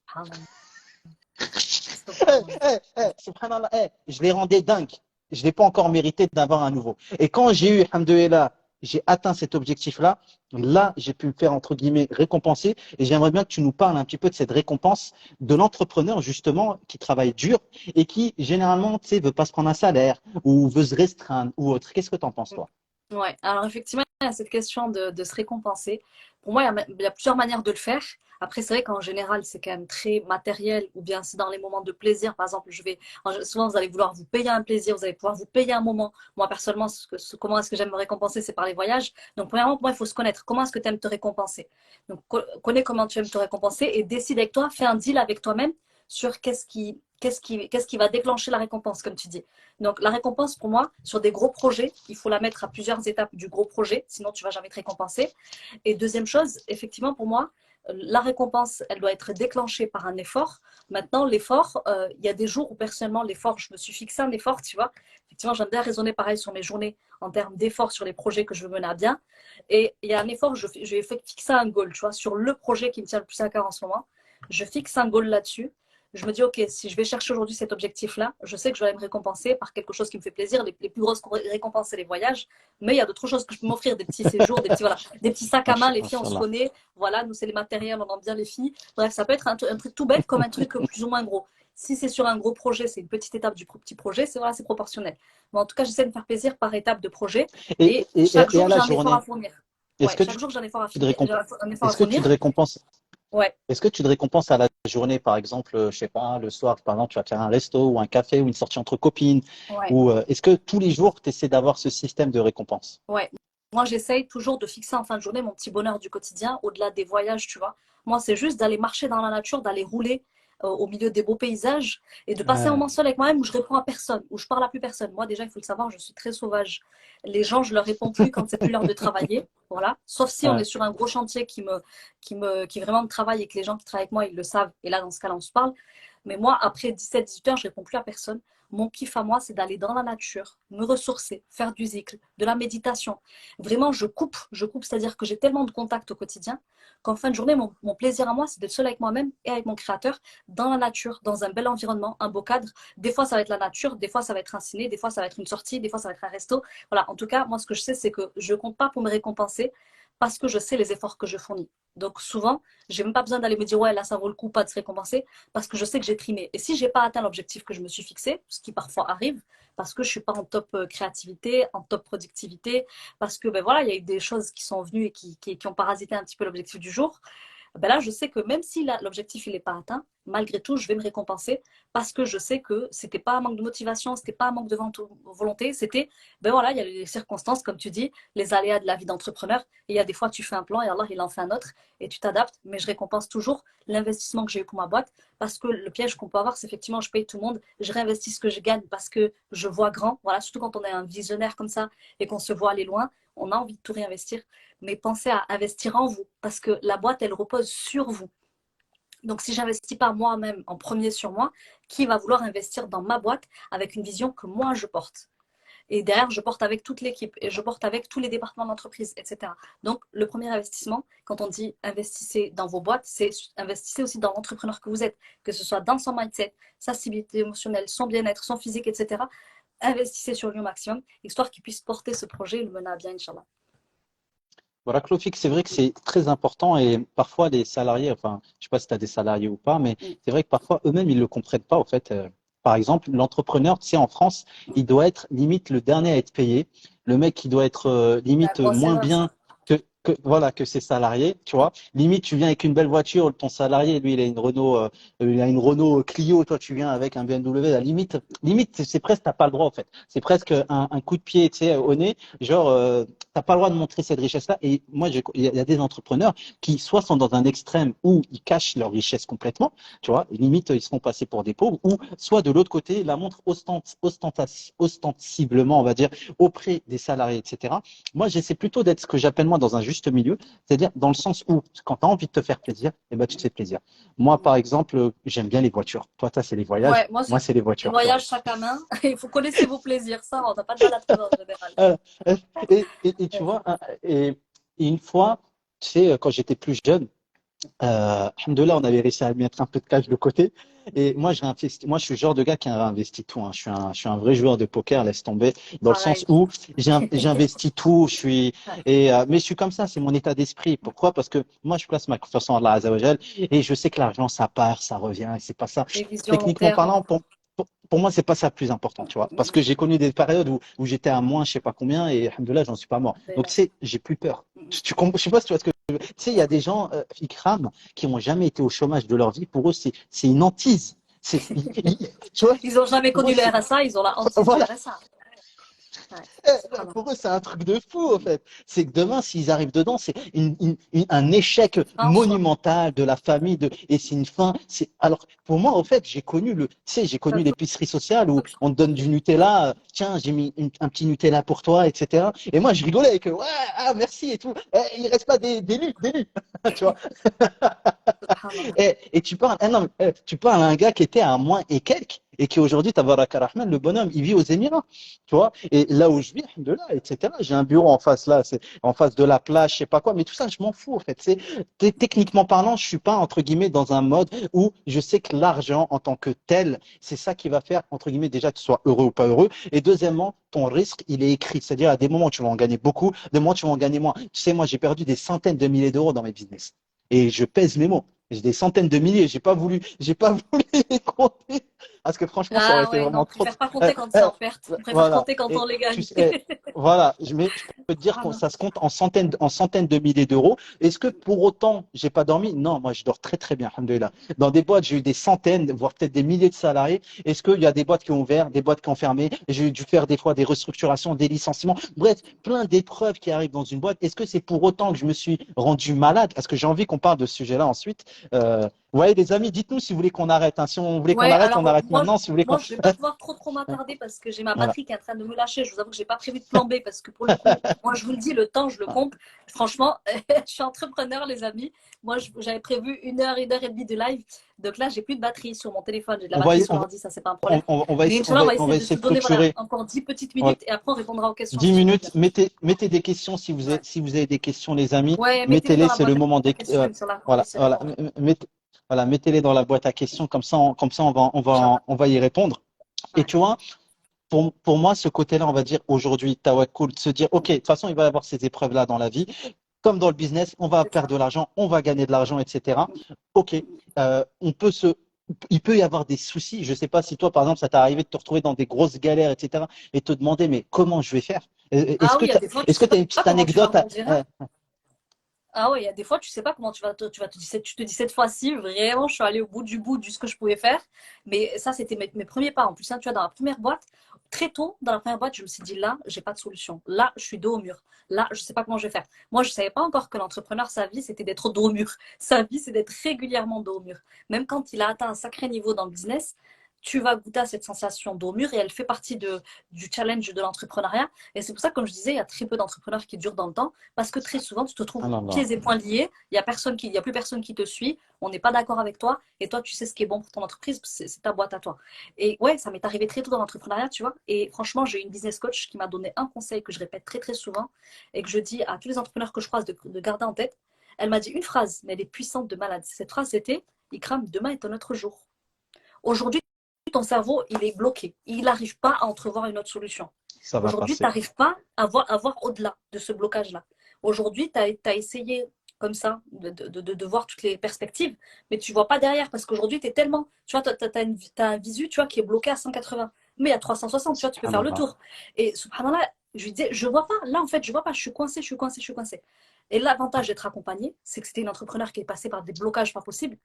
Subhanallah, je les rendais dingues. Je n'ai pas encore mérité d'avoir un nouveau. Et quand j'ai eu, alhamdoulilah, j'ai atteint cet objectif-là, là, j'ai pu me faire, entre guillemets, récompenser. Et j'aimerais bien que tu nous parles un petit peu de cette récompense de l'entrepreneur, justement, qui travaille dur et qui, généralement, tu sais, veut pas se prendre un salaire ou veut se restreindre ou autre. Qu'est-ce que tu en penses, toi? Ouais, alors effectivement, il y a cette question de se récompenser. Pour moi, il y a plusieurs manières de le faire. Après, c'est vrai qu'en général, c'est quand même très matériel, ou bien c'est dans les moments de plaisir. Par exemple, souvent, vous allez vouloir vous payer un plaisir, vous allez pouvoir vous payer un moment. Moi, personnellement, comment est-ce que j'aime me récompenser, c'est par les voyages. Donc, premièrement, pour moi, il faut se connaître. Comment est-ce que tu aimes te récompenser? Donc, connais comment tu aimes te récompenser et décide avec toi, fais un deal avec toi-même sur qu'est-ce qui va déclencher la récompense, comme tu dis. Donc, la récompense, pour moi, sur des gros projets, il faut la mettre à plusieurs étapes du gros projet, sinon tu ne vas jamais te récompenser. Et deuxième chose, effectivement, pour moi, la récompense, elle doit être déclenchée par un effort. Maintenant, l'effort, il y a des jours où personnellement, l'effort, je me suis fixé un effort, tu vois. Effectivement, j'aime bien raisonner pareil sur mes journées en termes d'effort sur les projets que je veux mener à bien. Et il y a un effort, je vais fixer un goal, tu vois, sur le projet qui me tient le plus à cœur en ce moment. Je fixe un goal là-dessus. Je me dis, OK, si je vais chercher aujourd'hui cet objectif-là, je sais que je vais me récompenser par quelque chose qui me fait plaisir. Les plus grosses récompenses, c'est les voyages. Mais il y a d'autres choses que je peux m'offrir, des petits séjours, des petits sacs à main. Les filles, on se Machallah. connaît. Voilà, nous, c'est les matériels, on aime bien les filles. Bref, ça peut être un truc tout bête comme un truc plus ou moins gros. Si c'est sur un gros projet, c'est une petite étape du petit projet, c'est proportionnel. Mais en tout cas, j'essaie de me faire plaisir par étape de projet. Et, Et et, chaque et à jour, j'ai la un effort à journée, fournir. est-ce Ouais, que chaque jour, j'ai un effort à tu te finir, récompenses, un effort à est-ce que tu te fournir. récompenses Ouais. Est-ce que tu te récompenses à la journée, par exemple, je sais pas, le soir, par exemple, tu vas faire un resto ou un café ou une sortie entre copines, Ouais. ou est-ce que tous les jours, tu essaies d'avoir ce système de récompense? Ouais. Moi, j'essaye toujours de fixer en fin de journée mon petit bonheur du quotidien, au-delà des voyages, tu vois. Moi, c'est juste d'aller marcher dans la nature, d'aller rouler au milieu des beaux paysages et de passer un Euh, moment seul avec moi-même où je réponds à personne, où je parle à plus personne. Moi, déjà, il faut le savoir, je suis très sauvage. Les gens, je leur réponds plus quand c'est plus l'heure de travailler. Voilà. Sauf si on euh, est sur un gros chantier qui vraiment me travaille et que les gens qui travaillent avec moi, ils le savent. Et là, dans ce cas-là, on se parle. Mais moi, après 17-18 heures, je réponds plus à personne. Mon kiff à moi, c'est d'aller dans la nature, me ressourcer, faire du zikr, de la méditation. Vraiment, je coupe, c'est-à-dire que j'ai tellement de contacts au quotidien qu'en fin de journée, mon plaisir à moi, c'est d'être seul avec moi-même et avec mon créateur, dans la nature, dans un bel environnement, un beau cadre. Des fois, ça va être la nature, des fois, ça va être un ciné, des fois, ça va être une sortie, des fois, ça va être un resto. Voilà, en tout cas, moi, ce que je sais, c'est que je ne compte pas pour me récompenser parce que je sais les efforts que je fournis. Donc souvent, j'ai même pas besoin d'aller me dire ouais là ça vaut le coup pas de se récompenser parce que je sais que j'ai trimé. Et si j'ai pas atteint l'objectif que je me suis fixé, ce qui parfois arrive parce que je suis pas en top créativité, en top productivité, parce que ben voilà il y a eu des choses qui sont venues et qui ont parasité un petit peu l'objectif du jour. Ben là, je sais que même si l'objectif il n'est pas atteint, malgré tout, je vais me récompenser parce que je sais que c'était pas un manque de motivation, c'était pas un manque de volonté, c'était, ben voilà, il y a les circonstances, comme tu dis, les aléas de la vie d'entrepreneur. Et il y a des fois, tu fais un plan et Allah, il en fait un autre et tu t'adaptes. Mais je récompense toujours l'investissement que j'ai eu pour ma boîte parce que le piège qu'on peut avoir, c'est effectivement, je paye tout le monde, je réinvestis ce que je gagne parce que je vois grand. Voilà, surtout quand on est un visionnaire comme ça et qu'on se voit aller loin, on a envie de tout réinvestir, mais pensez à investir en vous parce que la boîte, elle repose sur vous. Donc, si j'investis pas moi-même en premier sur moi, qui va vouloir investir dans ma boîte avec une vision que moi je porte? Et derrière, je porte avec toute l'équipe et je porte avec tous les départements d'entreprise, etc. Donc, le premier investissement, quand on dit investissez dans vos boîtes, c'est investissez aussi dans l'entrepreneur que vous êtes, que ce soit dans son mindset, sa civilité émotionnelle, son bien-être, son physique, etc. Investissez sur lui au maximum, histoire qu'il puisse porter ce projet et le mener à bien, Inch'Allah. Voilà, Clofix, c'est vrai que c'est très important et parfois les salariés, enfin, je sais pas si tu as des salariés ou pas, mais Mm. c'est vrai que parfois eux-mêmes, ils le comprennent pas, au fait. Par exemple, l'entrepreneur, tu sais, en France, il doit être limite le dernier à être payé. Le mec, il doit être C'est une limite grosse moins erreur, bien ça. voilà, que ses salariés, tu vois. Limite, tu viens avec une belle voiture, ton salarié, lui, il a une Renault Clio, toi, tu viens avec un BMW. La limite, c'est presque, t'as pas le droit, en fait. C'est presque un coup de pied, tu sais, au nez. Genre, t'as pas le droit de montrer cette richesse-là. Et moi, il y a des entrepreneurs qui, soit sont dans un extrême où ils cachent leur richesse complètement, tu vois. Limite, ils seront passés pour des pauvres, ou soit de l'autre côté, la montrent ostensiblement, on va dire, auprès des salariés, etc. Moi, j'essaie plutôt d'être ce que j'appelle moi dans un juste milieu, c'est-à-dire dans le sens où quand tu as envie de te faire plaisir, eh ben, tu te fais plaisir. Moi, par exemple, j'aime bien les voitures. Toi, c'est les voyages. Ouais, moi, Moi, c'est c'est les les voitures, tu vois. voyages sac à main. Il faut connaître vos plaisirs. Ça, on n'a pas de mal à trouver en général. Voilà. Et tu vois, hein, et une fois, tu sais, quand j'étais plus jeune, alhamdoulilah, on avait réussi à mettre un peu de cash de côté. Et moi, moi, je suis le genre de gars qui a investi tout, hein. Je suis un vrai joueur de poker, laisse tomber, dans le sens Pareil. où j'investis tout. Ouais. Mais je suis comme ça, c'est mon état d'esprit. Pourquoi? Parce que moi, je place ma confiance en Allah Azza wa Jal, et je sais que l'argent, ça part, ça revient, et c'est pas ça. Les visions long Techniquement terme. parlant, pour moi, c'est pas ça le plus important, tu vois. Parce que j'ai connu des périodes où j'étais à moins, je sais pas combien, et alhamdoulilah, j'en suis pas mort. Donc, tu sais, j'ai plus peur. Je sais pas si tu vois ce que je veux. Tu sais, il y a des gens, Ikram, qui n'ont jamais été au chômage de leur vie. Pour eux, c'est une hantise. Tu vois, Ils n'ont jamais pour eux, connu le RSA, ils ont la hantise du voilà. RSA. Ouais. Pour eux, c'est un truc de fou, en fait. C'est que demain, s'ils arrivent dedans, c'est un échec Franchement, monumental de la famille, et c'est une fin. Alors, pour moi, en fait, j'ai ça connu joue. l'épicerie sociale où on te donne du Nutella. Tiens, j'ai mis un petit Nutella pour toi, etc. Et moi, je rigolais avec eux. Ouais, ah, merci et tout. Il reste pas des lus, tu vois. Subhanallah. Et tu parles, non, tu parles à un gars qui était à moins et quelques, et qui aujourd'hui, Tabaraka Rahman, le bonhomme, il vit aux Émirats, tu vois. Et là où je vis, de là, etc. J'ai un bureau en face là, c'est en face de la plage, je sais pas quoi, mais tout ça, je m'en fous, en fait. Techniquement parlant, je suis pas, entre guillemets, dans un mode où je sais que l'argent en tant que tel, c'est ça qui va faire, entre guillemets, déjà que tu sois heureux ou pas heureux. Et deuxièmement, ton risque, il est écrit. C'est-à-dire, à des moments, tu vas en gagner beaucoup, des moments, tu vas en gagner moins. Tu sais, moi, j'ai perdu des centaines de milliers d'euros dans mes business. Et je pèse mes mots. J'ai des centaines de milliers. J'ai pas voulu les compter parce que franchement, ça aurait Ah été ouais, non, vraiment on trop. préfère pas compter quand c'est en perte. On préfère Voilà. compter quand on Et les tu gagne. sais, voilà. Je peux te dire que Subhanallah. ça se compte en centaines de milliers d'euros. Est-ce que pour autant, j'ai pas dormi? Non, moi, je dors très, très bien, alhamdoulilah. Dans des boîtes, j'ai eu des centaines, voire peut-être des milliers de salariés. Est-ce qu'il y a des boîtes qui ont ouvert, des boîtes qui ont fermé? J'ai dû faire des fois des restructurations, des licenciements. Bref, plein d'épreuves qui arrivent dans une boîte. Est-ce que c'est pour autant que je me suis rendu malade? Parce que j'ai envie qu'on parle de ce sujet-là ensuite. Ouais, les amis, dites-nous si vous voulez qu'on arrête, hein. Si on voulait qu'on Ouais, arrête, on alors arrête maintenant. Si vous voulez moi, qu'on. je vais pas pouvoir trop m'attarder parce que j'ai ma Voilà. batterie qui est en train de me lâcher. Je vous avoue que j'ai pas prévu de flamber parce que pour le coup, moi, je vous le dis, le temps, je le compte. Franchement, je suis entrepreneur, les amis. Moi, j'avais prévu une heure et demie de live. Donc là, j'ai plus de batterie sur mon téléphone. J'ai de la On va, batterie on sur va, l'ordi, ça, c'est pas un problème. on va Mais essayer, Inch'Allah, on va on essayer va de se essayer de donner, voilà, clôturer. encore 10 petites Voilà. minutes et après, on répondra aux questions si 10 ça vous plaît. minutes. Mettez des questions Ouais, si vous avez des questions, les amis. ouais, mettez-les dans Mettez-les, la c'est le boîte moment à des. questions, Inch'Allah. On va Voilà, essayer de voilà. répondre. Voilà, mettez-les dans la boîte à questions. Comme ça, Inch'Allah. on va y répondre. Et Ouais, tu vois, pour moi, ce côté-là, on va dire aujourd'hui, tawakkul, de se dire, OK, de toute façon, il va y avoir ces épreuves-là dans la vie. Comme dans le business, on va c'est ça. perdre de l'argent, on va gagner de l'argent, etc. OK, il peut y avoir des soucis. Je ne sais pas si toi, par exemple, ça t'est arrivé de te retrouver dans des grosses galères, etc. et te demander, mais comment je vais faire? Ah oui, il y a des fois, tu Est-ce que sais tu as pas une petite comment tu vas anecdote rebondir. Ah ouais, il y a des fois, tu sais pas comment tu te dis cette fois-ci, vraiment, je suis allée au bout du ce que je pouvais faire. Mais ça, c'était mes premiers pas. En plus, hein, tu vois, dans la première boîte, très tôt, dans la première boîte, je me suis dit, là, j'ai pas de solution. Là, je suis dos au mur. Là, je sais pas comment je vais faire. Moi, je savais pas encore que l'entrepreneur, sa vie, c'était d'être dos au mur. Sa vie, c'est d'être régulièrement dos au mur. Même quand il a atteint un sacré niveau dans le business, tu vas goûter à cette sensation dos au mur et elle fait partie du challenge de l'entrepreneuriat. Et c'est pour ça que, comme je disais, il y a très peu d'entrepreneurs qui durent dans le temps parce que très souvent, tu te Ah trouves non, non. pieds et poings liés. Il y a plus personne qui te suit. On n'est pas d'accord avec toi. Et toi, tu sais ce qui est bon pour ton entreprise. C'est ta boîte à toi. Et ouais, ça m'est arrivé très tôt dans l'entrepreneuriat, tu vois. Et franchement, j'ai eu une business coach qui m'a donné un conseil que je répète très, très souvent et que je dis à tous les entrepreneurs que je croise de garder en tête. Elle m'a dit une phrase, mais elle est puissante de malade. Cette phrase, c'était: Ikram, demain est un autre jour. Aujourd'hui, ton cerveau, il est bloqué. Il n'arrive pas à entrevoir une autre solution. Ça va Aujourd'hui, tu passer. n'arrives pas à voir au-delà de ce blocage-là. Aujourd'hui, tu as essayé comme ça de voir toutes les perspectives, mais tu ne vois pas derrière parce qu'aujourd'hui, tu es tellement. Tu vois, tu as un visu tu vois, qui est bloqué à 180. Mais à 360, tu vois, tu peux faire le Subhanallah. tour. Et subhanallah, Je lui disais, je vois pas. Là, en fait, je vois pas. Je suis coincée, je suis coincée, je suis coincée. Et l'avantage d'être accompagnée, c'est que c'était une entrepreneur qui est passée par des blocages pas possibles.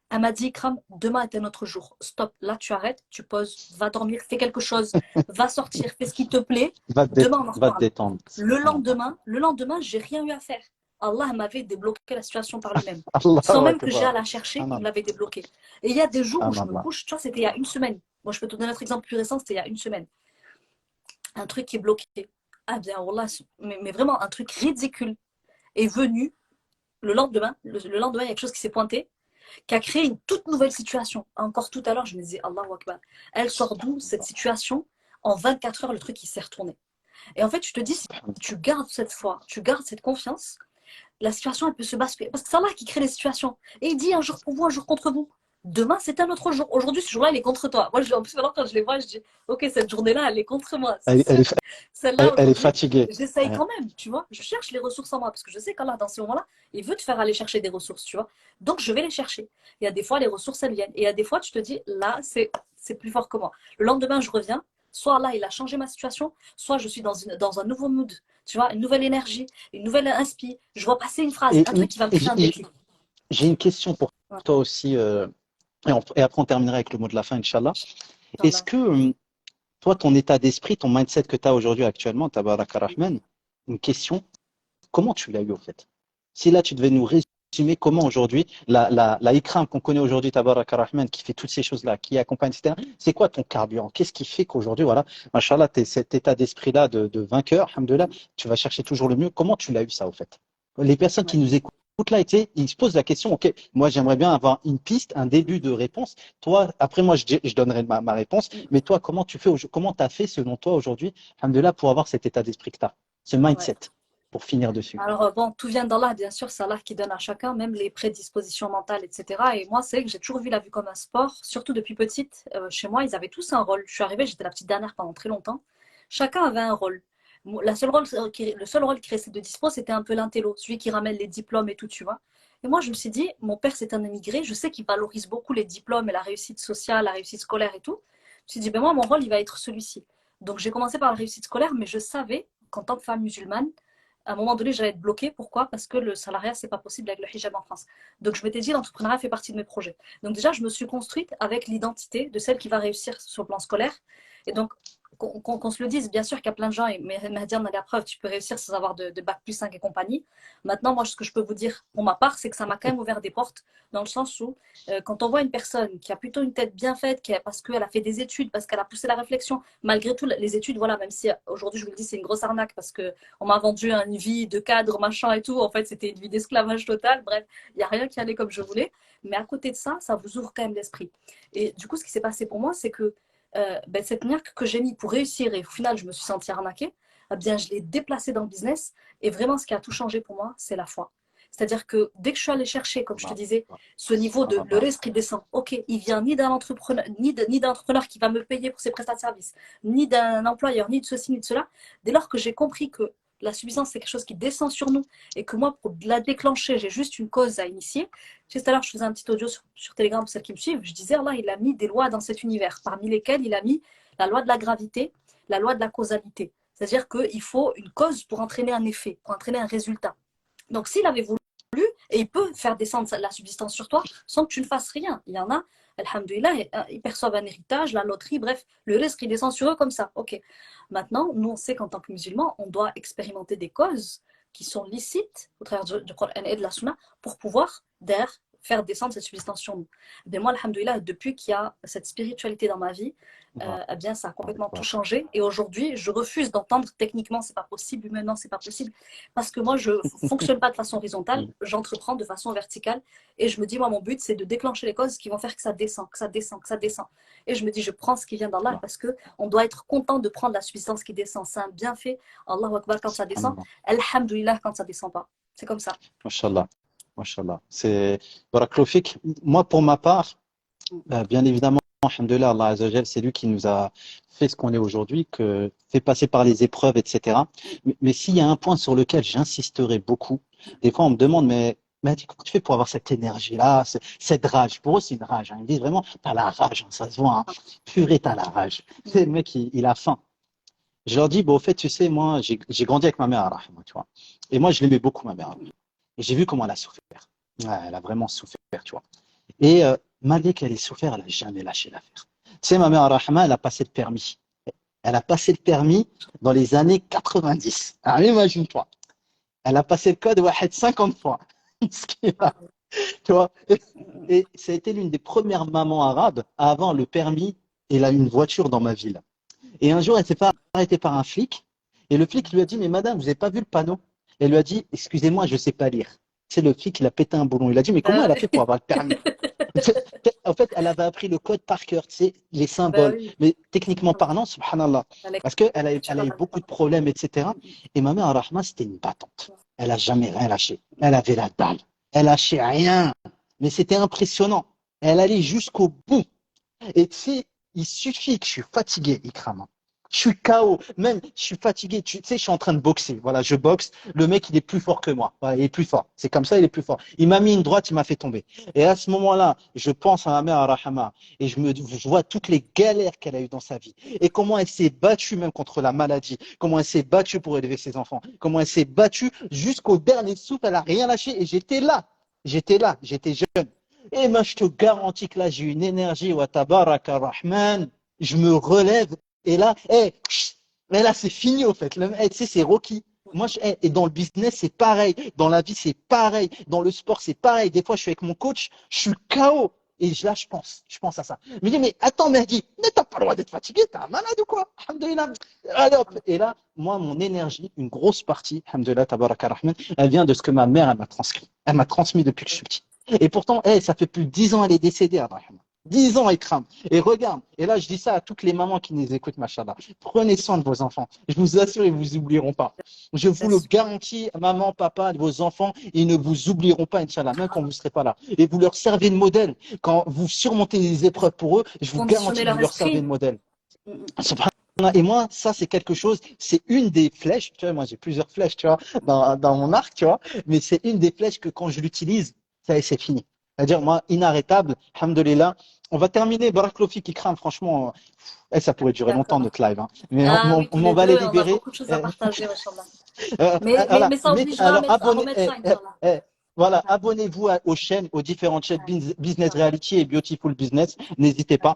Elle m'a dit, Kram, demain est un autre jour. Stop, là tu arrêtes, tu poses, va dormir, fais quelque chose, va sortir, fais ce qui te plaît. Demain on en Va te reparle. détendre. Subhanallah. Le lendemain, j'ai rien eu à faire. Allah m'avait débloqué la situation par lui-même. Sans Allahu même que j'ai Akbar. à la chercher, il me Subhanallah. l'avait débloqué. Et il y a des jours où je me Subhanallah. couche, tu vois, c'était il y a une semaine. Moi, je peux te donner notre exemple plus récent, c'était il y a une semaine. Un truc qui est bloqué. Ah bien, wallah, mais vraiment un truc ridicule est venu le lendemain. Le lendemain, il y a quelque chose qui s'est pointé qui a créé une toute nouvelle situation. Encore tout à l'heure, je me disais, Allahu Akbar, elle sort d'où cette situation? En 24 heures, le truc, il s'est retourné. Et en fait, je te dis, si tu gardes cette foi, tu gardes cette confiance, la situation, elle peut se basculer. Parce que c'est Allah qui crée les situations. Et il dit un jour pour vous, un jour contre vous. Demain, c'est un autre jour. Aujourd'hui, ce jour-là, il est contre toi. Moi, en plus, maintenant, quand je les vois, je dis, OK, cette journée-là, elle est contre moi. C'est Elle, elle sûr. est, Celle-là, elle est aujourd'hui, fatiguée. j'essaye Ouais. quand même, tu vois. Je cherche les ressources en moi. Parce que je sais qu'Allah, dans ce moment-là, il veut te faire aller chercher des ressources, tu vois. Donc, je vais les chercher. Il y a des fois, les ressources, elles viennent. Et il y a des fois, tu te dis, là, c'est plus fort que moi. Le lendemain, je reviens. Soit là, il a changé ma situation, soit je suis dans un nouveau mood, tu vois, une nouvelle énergie, une nouvelle inspi. Je vois passer une phrase, Et, un truc qui va me créer un déclic. j'ai une question pour Ouais, toi aussi, et après on terminera avec le mot de la fin, Inch'Allah. Est-ce Inch'Allah. que toi, ton état d'esprit, ton mindset que tu as aujourd'hui actuellement, Tabaraka Rahman, une question, comment tu l'as eu au fait? Si là, tu devais nous résumer comment aujourd'hui, la Ikram qu'on connaît aujourd'hui, Tabaraka Rahman, qui fait toutes ces choses-là, qui accompagne, etc., c'est quoi ton carburant? Qu'est-ce qui fait qu'aujourd'hui, voilà, Machallah, tu cet état d'esprit-là de vainqueur, alhamdoulilah, tu vas chercher toujours le mieux. Comment tu l'as eu ça au fait? Les personnes qui Ouais. nous écoutent là, ils se posent la question, OK, moi j'aimerais bien avoir une piste, un début de réponse. Toi, après moi je donnerai ma réponse, mais toi, comment tu fais, comment tu as fait selon toi aujourd'hui, alhamdoulilah, pour avoir cet état d'esprit que tu as, ce Ouais. mindset, pour finir dessus? Alors, bon, tout vient d'Allah, bien sûr, c'est Allah qui donne à chacun, même les prédispositions mentales, etc. Et moi, c'est vrai que j'ai toujours vu la vue comme un sport, surtout depuis petite. Chez moi, ils avaient tous un rôle. Je suis arrivée, j'étais la petite dernière pendant très longtemps. Chacun avait un rôle. Le seul rôle qui restait de dispo, c'était un peu l'intello, celui qui ramène les diplômes et tout, tu vois. Et moi, je me suis dit, mon père, c'est un émigré, je sais qu'il valorise beaucoup les diplômes et la réussite sociale, la réussite scolaire et tout. Je me suis dit, ben moi, mon rôle, il va être celui-ci. Donc, j'ai commencé par la réussite scolaire, mais je savais qu'en tant que femme musulmane, à un moment donné, j'allais être bloquée. Pourquoi? Parce que le salariat, c'est pas possible avec le hijab en France. Donc, je m'étais dit, l'entrepreneuriat fait partie de mes projets. Donc, déjà, je me suis construite avec l'identité de celle qui va réussir sur le plan scolaire. Et donc, qu'on se le dise, bien sûr qu'il y a plein de gens, et Mehdi en a la preuve, tu peux réussir sans avoir de bac plus 5 et compagnie. Maintenant, moi, ce que je peux vous dire pour ma part, c'est que ça m'a quand même ouvert des portes, dans le sens où, quand on voit une personne qui a plutôt une tête bien faite, parce qu'elle a fait des études, parce qu'elle a poussé la réflexion, malgré tout, les études, voilà, même si aujourd'hui, je vous le dis, c'est une grosse arnaque, parce qu'on m'a vendu une vie de cadre, machin et tout, en fait, c'était une vie d'esclavage total, bref, il n'y a rien qui allait comme je voulais, mais à côté de ça, ça vous ouvre quand même l'esprit. Et du coup, ce qui s'est passé pour moi, c'est que cette niaque que j'ai mis pour réussir et au final je me suis sentie arnaquée, eh bien je l'ai déplacée dans le business et vraiment ce qui a tout changé pour moi, c'est la foi. C'est-à-dire que dès que je suis allée chercher, comme je te disais, ce niveau de le risque qui descend, ok, il vient ni d'un entrepreneur, ni d'un entrepreneur qui va me payer pour ses prestats de services, ni d'un employeur, ni de ceci, ni de cela. Dès lors que j'ai compris que la subsistance, c'est quelque chose qui descend sur nous et que moi, pour la déclencher, j'ai juste une cause à initier. Tu sais, tout à l'heure, je faisais un petit audio sur Telegram pour celles qui me suivent. Je disais, Allah, il a mis des lois dans cet univers, parmi lesquelles il a mis la loi de la gravité, la loi de la causalité. C'est-à-dire qu'il faut une cause pour entraîner un effet, pour entraîner un résultat. Donc, s'il avait voulu, et il peut faire descendre la subsistance sur toi sans que tu ne fasses rien. Il y en a, alhamdoulilah, ils perçoivent un héritage, la loterie, bref, le risque, il descend sur eux comme ça. Ok. Maintenant, nous, on sait qu'en tant que musulmans, on doit expérimenter des causes qui sont licites au travers du Coran et de la Sunna pour pouvoir, d'ailleurs, faire descendre cette subsistance sur nous. Mais moi, alhamdoulilah, depuis qu'il y a cette spiritualité dans ma vie, eh bien, ça a complètement tout changé. Et aujourd'hui, je refuse d'entendre techniquement, c'est pas possible, humainement, c'est pas possible. Parce que moi, je ne fonctionne pas de façon horizontale, j'entreprends de façon verticale. Et je me dis, moi, mon but, c'est de déclencher les causes qui vont faire que ça descend, que ça descend, que ça descend. Et je me dis, je prends ce qui vient d'Allah parce qu'on doit être content de prendre la substance qui descend. C'est un bienfait. Allahu Akbar quand ça descend. Alhamdulillah quand ça descend pas. C'est comme ça. Mashallah. Mashallah. C'est Barakallahu fik. Moi, pour ma part, bien évidemment, alhamdoulilah, Allah Azza wa Jal, c'est lui qui nous a fait ce qu'on est aujourd'hui, que fait passer par les épreuves, etc. Mais s'il y a un point sur lequel j'insisterai beaucoup, des fois on me demande, mais comment tu fais pour avoir cette énergie-là, cette rage? Pour eux, c'est une rage. Hein. Ils me disent vraiment, t'as la rage, hein, ça se voit. Hein. Purée, t'as la rage. C'est le mec, il a faim. Je leur dis, bon, au fait, tu sais, moi, j'ai grandi avec ma mère, Rahma, tu vois. Et moi, je l'aimais beaucoup, ma mère. Et j'ai vu comment elle a souffert. Ouais, elle a vraiment souffert, tu vois. Et malgré qu'elle ait souffert, elle n'a jamais lâché l'affaire. Tu sais, ma mère, Rahma, elle a passé le permis. Elle a passé le permis dans les années 90. Alors, imagine-toi. Elle a passé le code Wahed 50 fois. Ce qui est là, tu vois. Et ça a été l'une des premières mamans arabes à avoir le permis et là, une voiture dans ma ville. Et un jour, elle s'est fait arrêter par un flic. Et le flic lui a dit, mais madame, vous n'avez pas vu le panneau? Elle lui a dit, excusez-moi, je ne sais pas lire. C'est le flic, il a pété un boulon. Il a dit, mais comment elle a fait pour avoir le permis? En fait, elle avait appris le code par cœur, tu sais, les Bah symboles. oui, Mais techniquement parlant, subhanallah, la lecture parce qu'elle a eu en même beaucoup temps. de problèmes, etc. Et ma mère, Rahma, c'était une battante. Elle a jamais rien lâché. Elle avait la dalle. Elle lâchait rien. Mais c'était impressionnant. Elle allait jusqu'au bout. Et tu sais, il suffit que je suis fatigué, Ikram. Je suis KO, même je suis fatigué. Tu sais, je suis en train de boxer. Voilà, je boxe. Le mec, il est plus fort que moi. Voilà, il est plus fort. C'est comme ça, il est plus fort. Il m'a mis une droite, il m'a fait tomber. Et à ce moment-là, je pense à ma mère, à Rahama, et je vois toutes les galères qu'elle a eues dans sa vie. Et comment elle s'est battue même contre la maladie. Comment elle s'est battue pour élever ses enfants. Comment elle s'est battue jusqu'au dernier souffle. Elle a rien lâché. Et j'étais là. J'étais là. J'étais jeune. Et moi, je te garantis que là, j'ai une énergie, wa tabaraka rahman, je me relève, et là, mais là, c'est fini, au fait. Tu sais, c'est Rocky. Moi, et dans le business, c'est pareil. Dans la vie, c'est pareil. Dans le sport, c'est pareil. Des fois, je suis avec mon coach, je suis KO. Et là, je pense à ça. Je me dis, mais attends, Mehdi, mais t'as pas le droit d'être fatigué, t'es un malade ou quoi? Alhamdoulilah. Allez, hop. Et là, moi, mon énergie, une grosse partie, alhamdoulilah, tabaraka rahman, elle vient de ce que ma mère, elle m'a transcrit. Elle m'a transmis depuis que je suis petit. Et pourtant, ça fait plus de 10 ans, elle est décédée, Abraham. 10 ans, elle crame. Et regarde, et là, je dis ça à toutes les mamans qui nous écoutent, machallah. Prenez soin de vos enfants. Je vous assure, ils ne vous oublieront pas. Je vous Bien le sûr. garantis, maman, papa, vos enfants, ils ne vous oublieront pas, Inch'Allah, même quand vous ne serez pas là. Et vous leur servez de modèle. Quand vous surmontez les épreuves pour eux, je vous Conditionner garantis que leur vous leur servez de esprit. modèle. Mm, mm. Et moi, ça, c'est quelque chose, c'est une des flèches, tu vois, moi j'ai plusieurs flèches, tu vois, dans mon arc, tu vois, mais c'est une des flèches que quand je l'utilise, ça y est, c'est fini. C'est-à-dire, moi, inarrêtable, alhamdoulilah. On va terminer, Baraklofi qui crame, franchement, ça pourrait durer longtemps D'accord. notre live, hein. Mais on, Ah oui, tous on les va les deux, on a libérer. beaucoup de choses à partager, Inch'Allah. Voilà, Mais ça obligera alors à remettre ça, Inch'Allah. voilà, Ouais, abonnez-vous aux chaînes, aux différentes chaînes ouais, Business Inch'Allah. Reality et Beautiful Business. N'hésitez Ouais.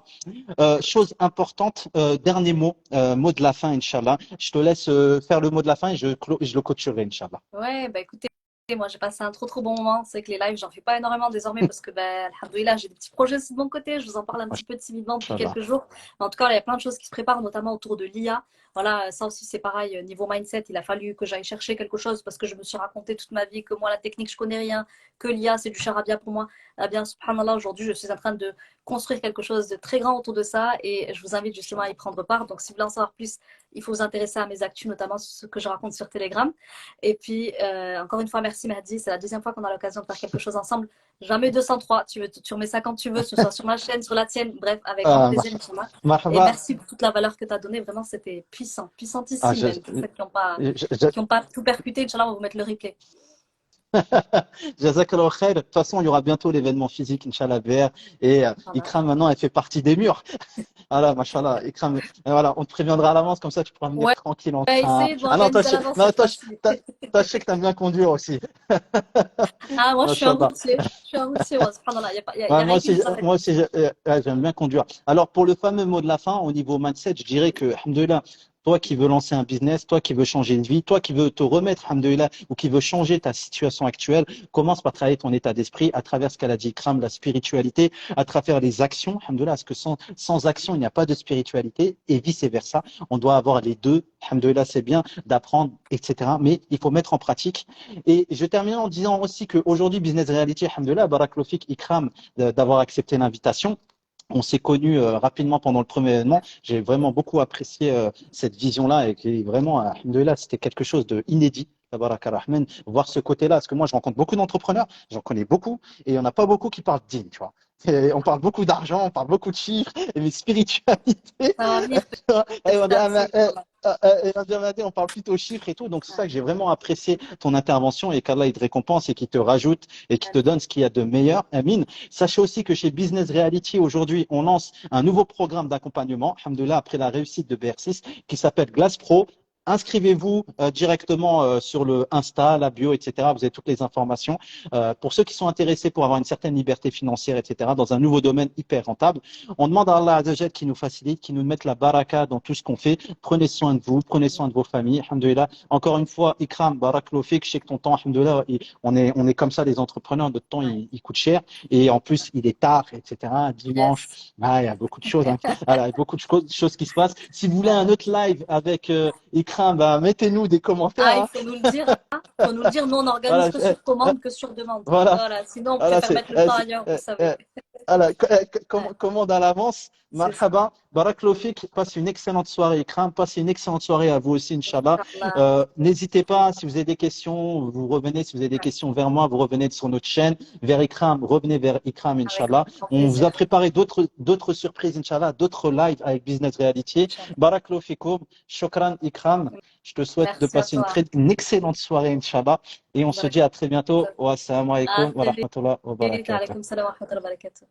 pas. Chose importante, dernier mot, mot de la fin, Inch'Allah. Je te laisse faire le mot de la fin et je le clôturerai, Inch'Allah. Ouais, bah écoutez, moi j'ai passé un trop bon moment. C'est que les lives, j'en fais pas énormément désormais parce que, bah, alhamdoulilah, j'ai des petits projets aussi de mon côté. Je vous en parle un petit peu timidement depuis Inch'Allah. quelques jours. Mais en tout cas, il y a plein de choses qui se préparent, notamment autour de l'IA. Voilà, ça aussi c'est pareil. Niveau mindset, il a fallu que j'aille chercher quelque chose parce que je me suis raconté toute ma vie que moi, la technique, je connais rien, que l'IA, c'est du charabia pour moi. Eh bien, subhanallah, aujourd'hui, je suis en train de construire quelque chose de très grand autour de ça et je vous invite justement à y prendre part. Donc, si vous voulez en savoir plus, il faut vous intéresser à mes actus, notamment ce que je raconte sur Telegram. Et puis, encore une fois, merci Mehdi. C'est la deuxième fois qu'on a l'occasion de faire quelque chose ensemble. Jamais 203. Tu remets ça quand tu veux, que ce soit sur ma chaîne, sur la tienne. Bref, avec grand Euh, plaisir, Inch'Allah. Et Marhaba. merci pour toute la valeur que tu as donnée. Vraiment, c'était puissant, Ah, puissantissime même. Pour ceux je- qui ont pas tout percuté, Inch'Allah, on va vous mettre le replay. Jazakallah khair. De toute façon, il y aura bientôt l'événement physique, Inch'Allah, VR. Et Voilà. Ikram, maintenant, elle fait partie des murs. Voilà, machallah. Ikram, voilà, on te préviendra à l'avance, comme ça, tu pourras venir Ouais, tranquille en on va train. essayer de Ah non, m'organiser à l'avance non, cette fois-ci. toi, je sais que t'aimes bien conduire aussi. Ah, moi, je suis un Machallah. routier. Je suis un routier. Ouais, subhanallah. Il y Ouais, a rien qui nous arrête. moi aussi ouais, j'aime bien conduire. Alors, pour le fameux mot de la fin, au niveau mindset, je dirais que, alhamdoulilah, toi qui veux lancer un business, toi qui veux changer de vie, toi qui veux te remettre, alhamdoulilah, ou qui veux changer ta situation actuelle, commence par travailler ton état d'esprit à travers ce qu'elle a dit, Kram, la spiritualité, à travers les actions, alhamdoulilah, parce que sans action, il n'y a pas de spiritualité, et vice-versa. On doit avoir les deux, alhamdoulilah, c'est bien d'apprendre, etc. Mais il faut mettre en pratique. Et je termine en disant aussi qu'aujourd'hui, Business Reality, alhamdoulilah, Baraklofik, Ikram, d'avoir accepté l'invitation. On s'est connus rapidement pendant le premier événement. J'ai vraiment beaucoup apprécié cette vision-là et qui vraiment, alhamdoulilah, c'était quelque chose d'inédit. Tabaraka Rahman, voir ce côté-là, parce que moi je rencontre beaucoup d'entrepreneurs, j'en connais beaucoup, et il n'y en a pas beaucoup qui parlent digne, tu vois. Et on parle beaucoup d'argent, on parle beaucoup de chiffres, mais spiritualité, Ça va venir et on petit dit, à ah, petit. mais, Inch'Allah. On parle plutôt chiffres et tout, donc c'est ça que j'ai vraiment apprécié ton intervention et qu'Allah il te récompense et qu'il te rajoute et qu'il te donne ce qu'il y a de meilleur. Amin. Sachez aussi que chez Business Reality, aujourd'hui, on lance un nouveau programme d'accompagnement, alhamdoulilah, après la réussite de BR6, qui s'appelle Glass Pro. Inscrivez-vous directement sur le Insta, la bio, etc. Vous avez toutes les informations. Pour ceux qui sont intéressés pour avoir une certaine liberté financière, etc., dans un nouveau domaine hyper rentable, on demande à Allah Azzawajal qui nous facilite, qui nous mette la baraka dans tout ce qu'on fait. Prenez soin de vous, prenez soin de vos familles. Alhamdoulilah. Encore une fois, Ikram, Barakallahu fik, je sais que ton temps, alhamdoulilah, on est comme ça, les entrepreneurs, notre temps, Ouais. il coûte cher. Et en plus, il est tard, etc. Dimanche, Yes. il y a beaucoup de choses. Hein. Voilà, il y a beaucoup de choses qui se passent. Si vous voulez un Voilà. autre live avec Ikram, bah, mettez-nous des commentaires. Ah, il Hein. faut nous le dire, hein. Il faut nous le dire. Nous, on n'organise Voilà, que sur commande, que sur demande. voilà, Voilà. Sinon, on voilà, préfère mettre le temps ailleurs, vous savez. voilà, Ouais, commande à l'avance. c'est ça. Marhaba, Barakallahu fik, passe une excellente soirée, Ikram, passe une excellente soirée à vous aussi, Inch'Allah. Inch'Allah. N'hésitez pas, si vous avez des questions, vous revenez, si vous avez des Ouais, questions vers moi, vous revenez sur notre chaîne, vers Ikram, revenez vers Ikram, avec Inch'Allah. grand On vous a plaisir. préparé d'autres surprises, Inch'Allah, d'autres lives avec Business Reality. Inch'Allah. Barakallahu fikoum, shukran, Ikram. Je te souhaite de Merci à passer toi. une excellente soirée, Inch'Allah. Et on se dit Barakallah. à très bientôt. Wassalamu À alaikum wa très vite. rahmatullah wa barakatuh. Alaikum salam wa rahmatullahi wa barakatuh.